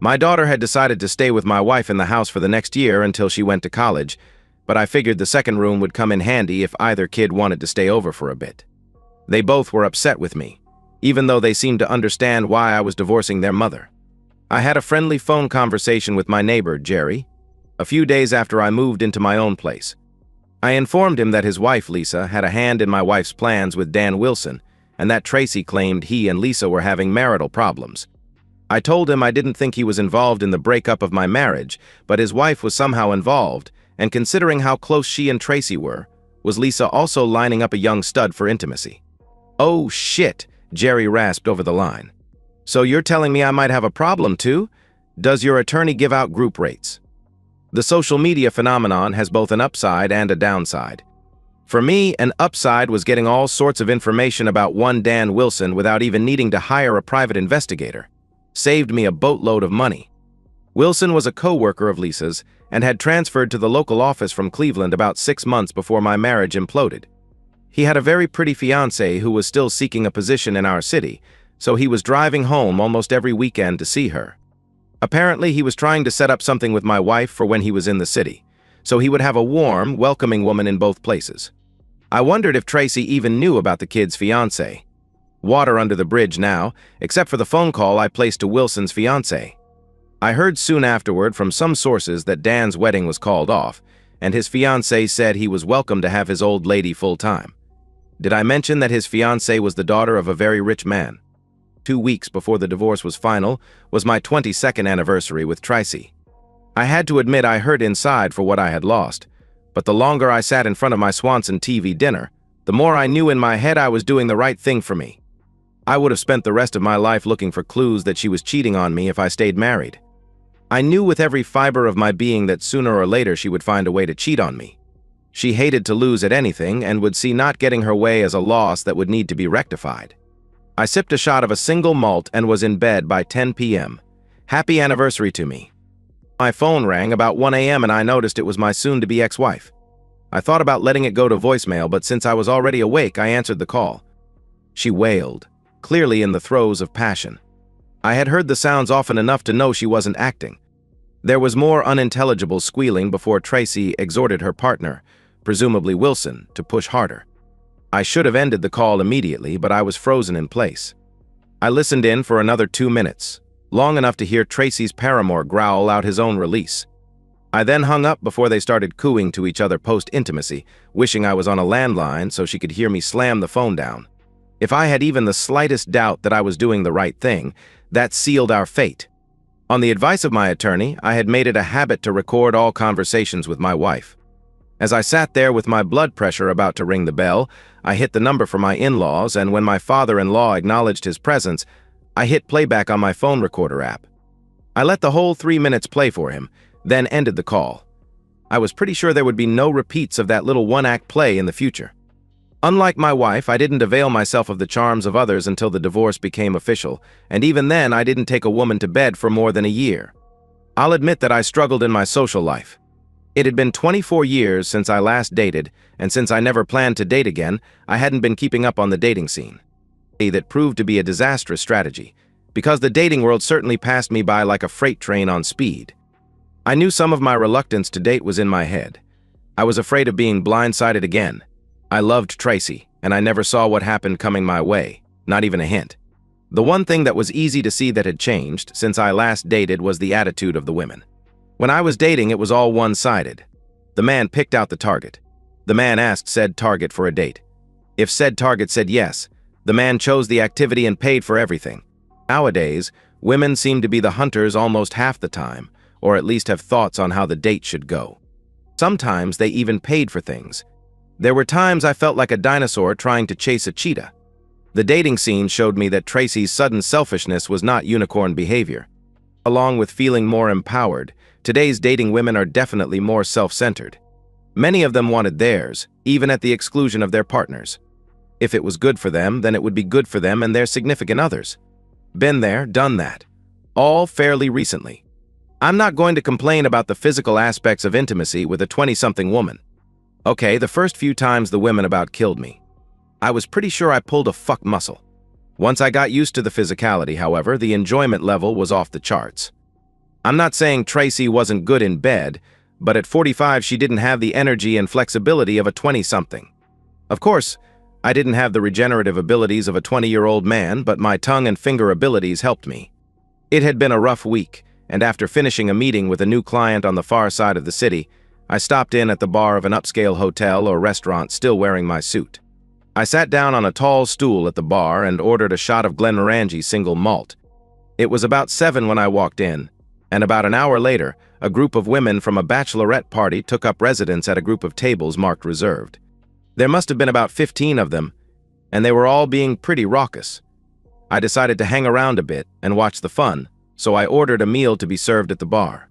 My daughter had decided to stay with my wife in the house for the next year until she went to college, but I figured the second room would come in handy if either kid wanted to stay over for a bit. They both were upset with me, even though they seemed to understand why I was divorcing their mother. I had a friendly phone conversation with my neighbor, Jerry, a few days after I moved into my own place. I informed him that his wife, Lisa, had a hand in my wife's plans with Dan Wilson, and that Tracy claimed he and Lisa were having marital problems. I told him I didn't think he was involved in the breakup of my marriage, but his wife was somehow involved, and considering how close she and Tracy were, was Lisa also lining up a young stud for intimacy? "Oh shit," Jerry rasped over the line. "So you're telling me I might have a problem too? Does your attorney give out group rates?" The social media phenomenon has both an upside and a downside. For me, an upside was getting all sorts of information about one Dan Wilson without even needing to hire a private investigator. Saved me a boatload of money. Wilson was a co-worker of Lisa's and had transferred to the local office from Cleveland about 6 months before my marriage imploded. He had a very pretty fiancée who was still seeking a position in our city, so he was driving home almost every weekend to see her. Apparently, he was trying to set up something with my wife for when he was in the city, so he would have a warm, welcoming woman in both places. I wondered if Tracy even knew about the kid's fiancé. Water under the bridge now, except for the phone call I placed to Wilson's fiancée. I heard soon afterward from some sources that Dan's wedding was called off, and his fiancée said he was welcome to have his old lady full-time. Did I mention that his fiancée was the daughter of a very rich man? 2 weeks before the divorce was final was my 22nd anniversary with Tracy. I had to admit I hurt inside for what I had lost, but the longer I sat in front of my Swanson TV dinner, the more I knew in my head I was doing the right thing for me. I would have spent the rest of my life looking for clues that she was cheating on me if I stayed married. I knew with every fiber of my being that sooner or later she would find a way to cheat on me. She hated to lose at anything and would see not getting her way as a loss that would need to be rectified. I sipped a shot of a single malt and was in bed by 10 p.m. Happy anniversary to me. My phone rang about 1 a.m. and I noticed it was my soon-to-be ex-wife. I thought about letting it go to voicemail, but since I was already awake, I answered the call. She wailed, clearly in the throes of passion. I had heard the sounds often enough to know she wasn't acting. There was more unintelligible squealing before Tracy exhorted her partner, presumably Wilson, to push harder. I should have ended the call immediately, but I was frozen in place. I listened in for another 2 minutes, long enough to hear Tracy's paramour growl out his own release. I then hung up before they started cooing to each other post-intimacy, wishing I was on a landline so she could hear me slam the phone down. If I had even the slightest doubt that I was doing the right thing, that sealed our fate. On the advice of my attorney, I had made it a habit to record all conversations with my wife. As I sat there with my blood pressure about to ring the bell, I hit the number for my in-laws, and when my father-in-law acknowledged his presence, I hit playback on my phone recorder app. I let the whole 3 minutes play for him, then ended the call. I was pretty sure there would be no repeats of that little one-act play in the future. Unlike my wife, I didn't avail myself of the charms of others until the divorce became official, and even then I didn't take a woman to bed for more than a year. I'll admit that I struggled in my social life. It had been 24 years since I last dated, and since I never planned to date again, I hadn't been keeping up on the dating scene. That proved to be a disastrous strategy, because the dating world certainly passed me by like a freight train on speed. I knew some of my reluctance to date was in my head. I was afraid of being blindsided again. I loved Tracy, and I never saw what happened coming my way, not even a hint. The one thing that was easy to see that had changed since I last dated was the attitude of the women. When I was dating, it was all one-sided. The man picked out the target. The man asked said target for a date. If said target said yes, the man chose the activity and paid for everything. Nowadays, women seem to be the hunters almost half the time, or at least have thoughts on how the date should go. Sometimes they even paid for things. There were times I felt like a dinosaur trying to chase a cheetah. The dating scene showed me that Tracy's sudden selfishness was not unicorn behavior. Along with feeling more empowered, today's dating women are definitely more self-centered. Many of them wanted theirs, even at the exclusion of their partners. If it was good for them, then it would be good for them and their significant others. Been there, done that. All fairly recently. I'm not going to complain about the physical aspects of intimacy with a 20-something woman. Okay, the first few times the women about killed me. I was pretty sure I pulled a fuck muscle. Once I got used to the physicality, however, the enjoyment level was off the charts. I'm not saying Tracy wasn't good in bed, but at 45 she didn't have the energy and flexibility of a 20-something. Of course, I didn't have the regenerative abilities of a 20-year-old man, but my tongue and finger abilities helped me. It had been a rough week, and after finishing a meeting with a new client on the far side of the city, I stopped in at the bar of an upscale hotel or restaurant still wearing my suit. I sat down on a tall stool at the bar and ordered a shot of Glenmorangie single malt. It was about 7 when I walked in, and about an hour later, a group of women from a bachelorette party took up residence at a group of tables marked reserved. There must have been about 15 of them, and they were all being pretty raucous. I decided to hang around a bit and watch the fun, so I ordered a meal to be served at the bar.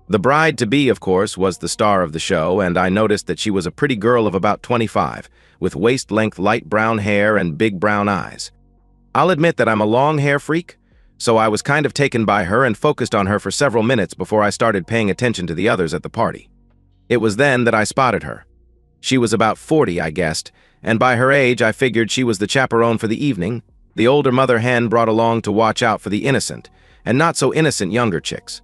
The bride-to-be, of course, was the star of the show, and I noticed that she was a pretty girl of about 25, with waist-length light brown hair and big brown eyes. I'll admit that I'm a long hair freak, so I was kind of taken by her and focused on her for several minutes before I started paying attention to the others at the party. It was then that I spotted her. She was about 40, I guessed, and by her age I figured she was the chaperone for the evening, the older mother hen brought along to watch out for the innocent, and not so innocent younger chicks.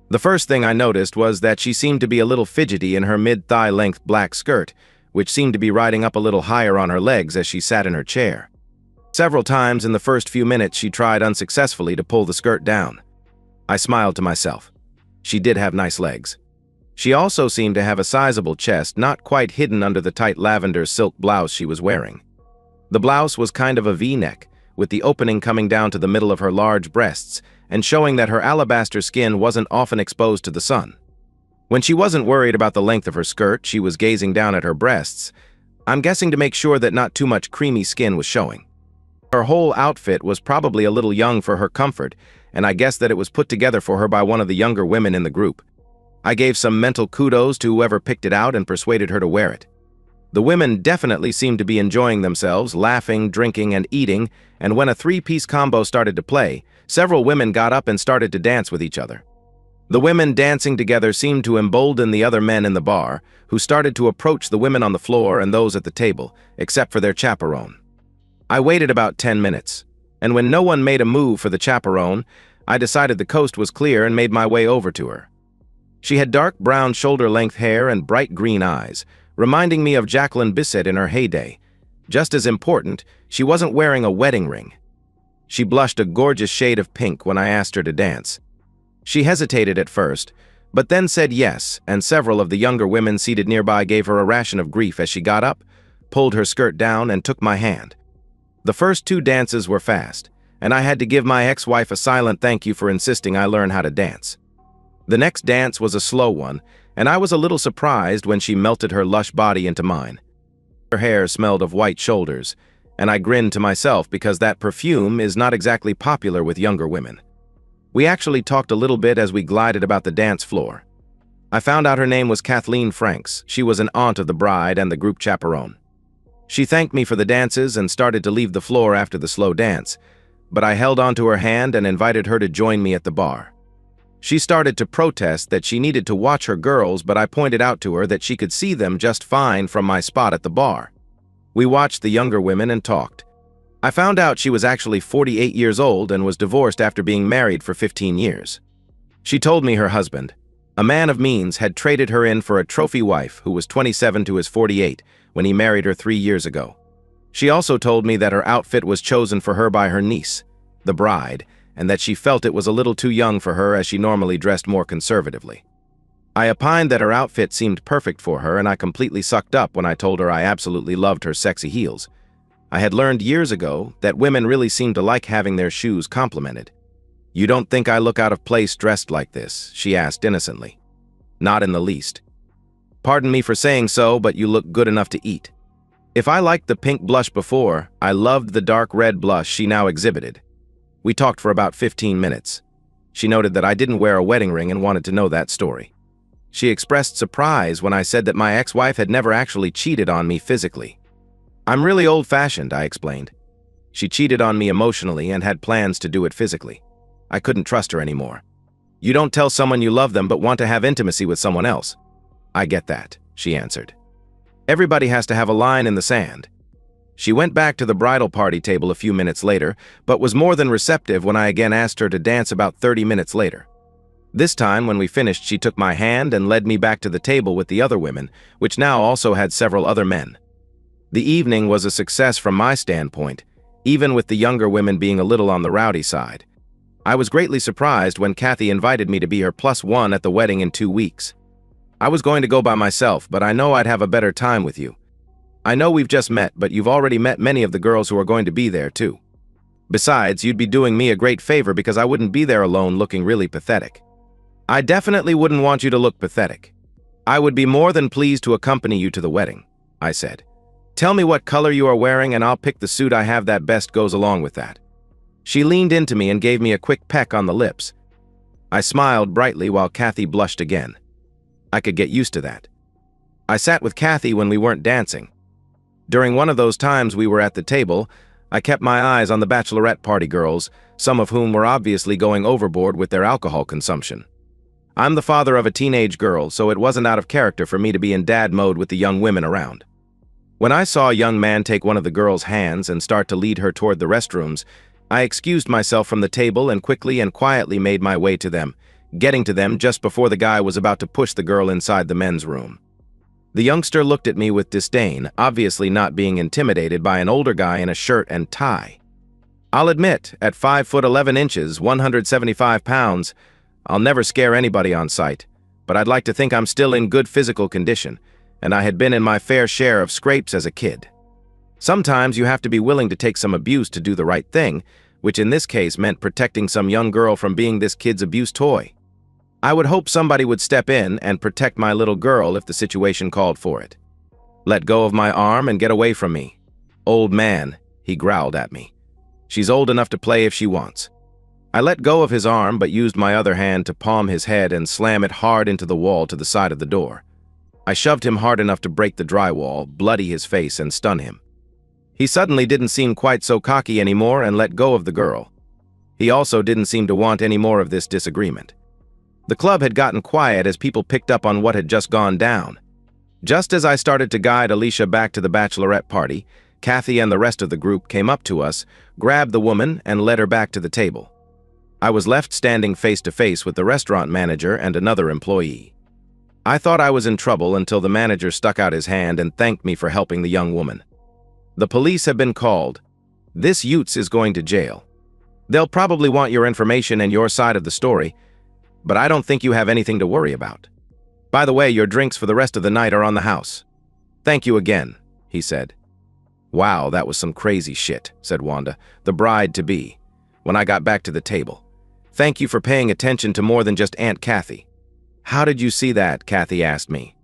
The first thing I noticed was that she seemed to be a little fidgety in her mid-thigh length black skirt, which seemed to be riding up a little higher on her legs as she sat in her chair. Several times in the first few minutes she tried unsuccessfully to pull the skirt down. I smiled to myself. She did have nice legs. She also seemed to have a sizable chest, not quite hidden under the tight lavender silk blouse she was wearing. The blouse was kind of a V-neck, with the opening coming down to the middle of her large breasts and showing that her alabaster skin wasn't often exposed to the sun. When she wasn't worried about the length of her skirt, she was gazing down at her breasts, I'm guessing to make sure that not too much creamy skin was showing. Her whole outfit was probably a little young for her comfort, and I guess that it was put together for her by one of the younger women in the group. I gave some mental kudos to whoever picked it out and persuaded her to wear it. The women definitely seemed to be enjoying themselves, laughing, drinking, and eating, and when a three-piece combo started to play, several women got up and started to dance with each other. The women dancing together seemed to embolden the other men in the bar, who started to approach the women on the floor and those at the table, except for their chaperone. I waited about 10 minutes, and when no one made a move for the chaperone, I decided the coast was clear and made my way over to her. She had dark brown shoulder-length hair and bright green eyes, reminding me of Jacqueline Bisset in her heyday. Just as important, she wasn't wearing a wedding ring. She blushed a gorgeous shade of pink when I asked her to dance. She hesitated at first, but then said yes, and several of the younger women seated nearby gave her a ration of grief as she got up, pulled her skirt down, and took my hand. The first 2 dances were fast, and I had to give my ex-wife a silent thank you for insisting I learn how to dance. The next dance was a slow one, and I was a little surprised when she melted her lush body into mine. Her hair smelled of white shoulders, and I grinned to myself because that perfume is not exactly popular with younger women. We actually talked a little bit as we glided about the dance floor. I found out her name was Kathleen Franks. She was an aunt of the bride and the group chaperone. She thanked me for the dances and started to leave the floor after the slow dance, but I held onto her hand and invited her to join me at the bar. She started to protest that she needed to watch her girls, but I pointed out to her that she could see them just fine from my spot at the bar. We watched the younger women and talked. I found out she was actually 48 years old and was divorced after being married for 15 years. She told me her husband, a man of means, had traded her in for a trophy wife who was 27 to his 48 when he married her 3 years ago. She also told me that her outfit was chosen for her by her niece, the bride, and that she felt it was a little too young for her as she normally dressed more conservatively. I opined that her outfit seemed perfect for her, and I completely sucked up when I told her I absolutely loved her sexy heels. I had learned years ago that women really seem to like having their shoes complimented. "You don't think I look out of place dressed like this?" she asked innocently. "Not in the least." Pardon me for saying so, but you look good enough to eat. If I liked the pink blush before, I loved the dark red blush she now exhibited. We talked for about 15 minutes. She noted that I didn't wear a wedding ring and wanted to know that story. She expressed surprise when I said that my ex-wife had never actually cheated on me physically. I'm really old-fashioned, I explained. She cheated on me emotionally and had plans to do it physically. I couldn't trust her anymore. You don't tell someone you love them but want to have intimacy with someone else. I get that, she answered. Everybody has to have a line in the sand. She went back to the bridal party table a few minutes later, but was more than receptive when I again asked her to dance about 30 minutes later. This time, when we finished, she took my hand and led me back to the table with the other women, which now also had several other men. The evening was a success from my standpoint, even with the younger women being a little on the rowdy side. I was greatly surprised when Kathy invited me to be her +1 at the wedding in 2 weeks. I was going to go by myself, but I know I'd have a better time with you. I know we've just met, but you've already met many of the girls who are going to be there, too. Besides, you'd be doing me a great favor because I wouldn't be there alone looking really pathetic. I definitely wouldn't want you to look pathetic. I would be more than pleased to accompany you to the wedding, I said. Tell me what color you are wearing and I'll pick the suit I have that best goes along with that. She leaned into me and gave me a quick peck on the lips. I smiled brightly while Kathy blushed again. I could get used to that. I sat with Kathy when we weren't dancing. During one of those times we were at the table, I kept my eyes on the bachelorette party girls, some of whom were obviously going overboard with their alcohol consumption. I'm the father of a teenage girl, so it wasn't out of character for me to be in dad mode with the young women around. When I saw a young man take one of the girls' hands and start to lead her toward the restrooms, I excused myself from the table and quickly and quietly made my way to them, getting to them just before the guy was about to push the girl inside the men's room. The youngster looked at me with disdain, obviously not being intimidated by an older guy in a shirt and tie. I'll admit, at 5'11", 175 pounds, I'll never scare anybody on sight, but I'd like to think I'm still in good physical condition, and I had been in my fair share of scrapes as a kid. Sometimes you have to be willing to take some abuse to do the right thing, which in this case meant protecting some young girl from being this kid's abuse toy. I would hope somebody would step in and protect my little girl if the situation called for it. Let go of my arm and get away from me. Old man, he growled at me. She's old enough to play if she wants. I let go of his arm but used my other hand to palm his head and slam it hard into the wall to the side of the door. I shoved him hard enough to break the drywall, bloody his face, and stun him. He suddenly didn't seem quite so cocky anymore and let go of the girl. He also didn't seem to want any more of this disagreement. The club had gotten quiet as people picked up on what had just gone down. Just as I started to guide Alicia back to the bachelorette party, Kathy and the rest of the group came up to us, grabbed the woman, and led her back to the table. I was left standing face to face with the restaurant manager and another employee. I thought I was in trouble until the manager stuck out his hand and thanked me for helping the young woman. The police have been called. This Utes is going to jail. They'll probably want your information and your side of the story, but I don't think you have anything to worry about. By the way, your drinks for the rest of the night are on the house. Thank you again, he said. Wow, that was some crazy shit, said Wanda, the bride-to-be, when I got back to the table. Thank you for paying attention to more than just Aunt Kathy. How did you see that? Kathy asked me.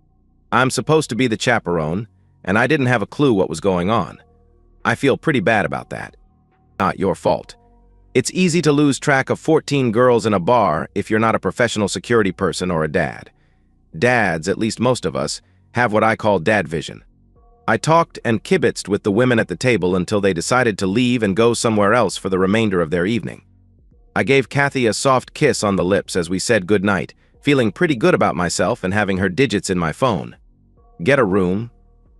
I'm supposed to be the chaperone, and I didn't have a clue what was going on. I feel pretty bad about that. Not your fault. It's easy to lose track of 14 girls in a bar if you're not a professional security person or a dad. Dads, at least most of us, have what I call dad vision. I talked and kibitzed with the women at the table until they decided to leave and go somewhere else for the remainder of their evening. I gave Kathy a soft kiss on the lips as we said goodnight, feeling pretty good about myself and having her digits in my phone. Get a room,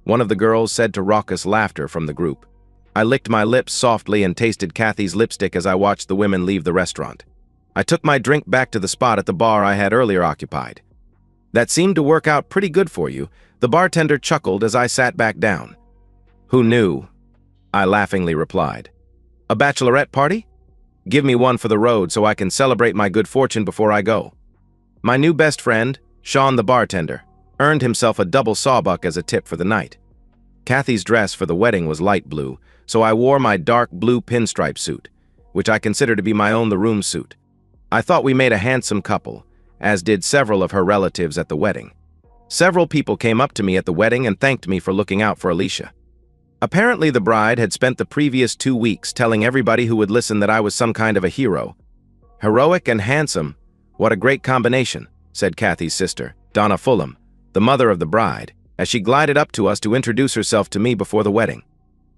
one of the girls said to raucous laughter from the group. I licked my lips softly and tasted Kathy's lipstick as I watched the women leave the restaurant. I took my drink back to the spot at the bar I had earlier occupied. That seemed to work out pretty good for you, the bartender chuckled as I sat back down. Who knew? I laughingly replied. A bachelorette party? Give me one for the road so I can celebrate my good fortune before I go. My new best friend, Sean the bartender, earned himself a double sawbuck as a tip for the night. Kathy's dress for the wedding was light blue, so I wore my dark blue pinstripe suit, which I consider to be my own the room suit. I thought we made a handsome couple, as did several of her relatives at the wedding. Several people came up to me at the wedding and thanked me for looking out for Alicia. Apparently, the bride had spent the previous 2 weeks telling everybody who would listen that I was some kind of a hero. Heroic and handsome, what a great combination, said Kathy's sister, Donna Fulham, the mother of the bride, as she glided up to us to introduce herself to me before the wedding.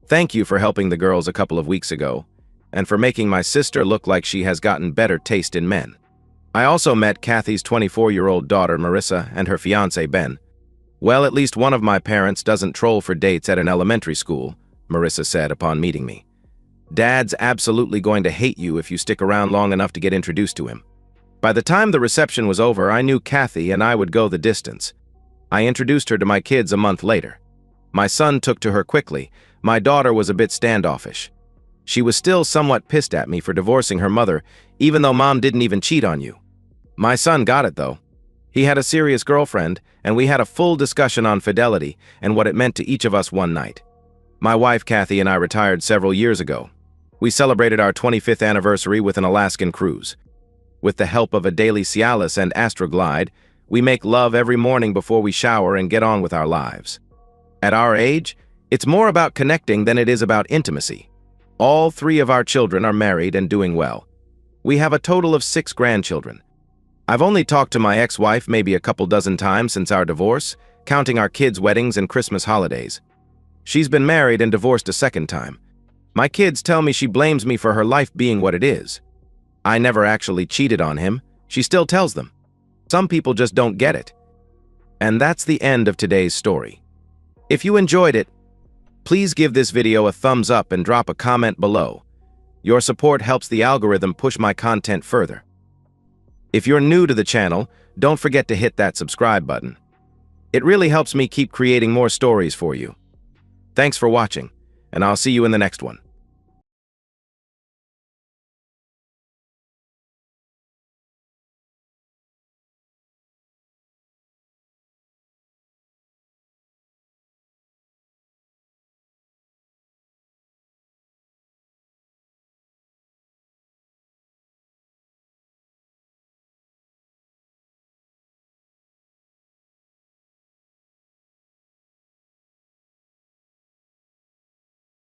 Thank you for helping the girls a couple of weeks ago, and for making my sister look like she has gotten better taste in men. I also met Kathy's 24-year-old daughter, Marissa, and her fiancé, Ben. Well, at least one of my parents doesn't troll for dates at an elementary school, Marissa said upon meeting me. Dad's absolutely going to hate you if you stick around long enough to get introduced to him. By the time the reception was over, I knew Kathy and I would go the distance. I introduced her to my kids a month later. My son took to her quickly. My daughter was a bit standoffish. She was still somewhat pissed at me for divorcing her mother, even though Mom didn't even cheat on you. My son got it, though. He had a serious girlfriend, and we had a full discussion on fidelity and what it meant to each of us one night. My wife, Kathy, and I retired several years ago. We celebrated our 25th anniversary with an Alaskan cruise. With the help of a daily Cialis and Astroglide, we make love every morning before we shower and get on with our lives. At our age, it's more about connecting than it is about intimacy. All 3 of our children are married and doing well. We have a total of 6 grandchildren. I've only talked to my ex-wife maybe a couple dozen times since our divorce, counting our kids' weddings and Christmas holidays. She's been married and divorced a 2nd time. My kids tell me she blames me for her life being what it is. I never actually cheated on him. She still tells them. Some people just don't get it. And that's the end of today's story. If you enjoyed it, please give this video a thumbs up and drop a comment below. Your support helps the algorithm push my content further. If you're new to the channel, don't forget to hit that subscribe button. It really helps me keep creating more stories for you. Thanks for watching, and I'll see you in the next one.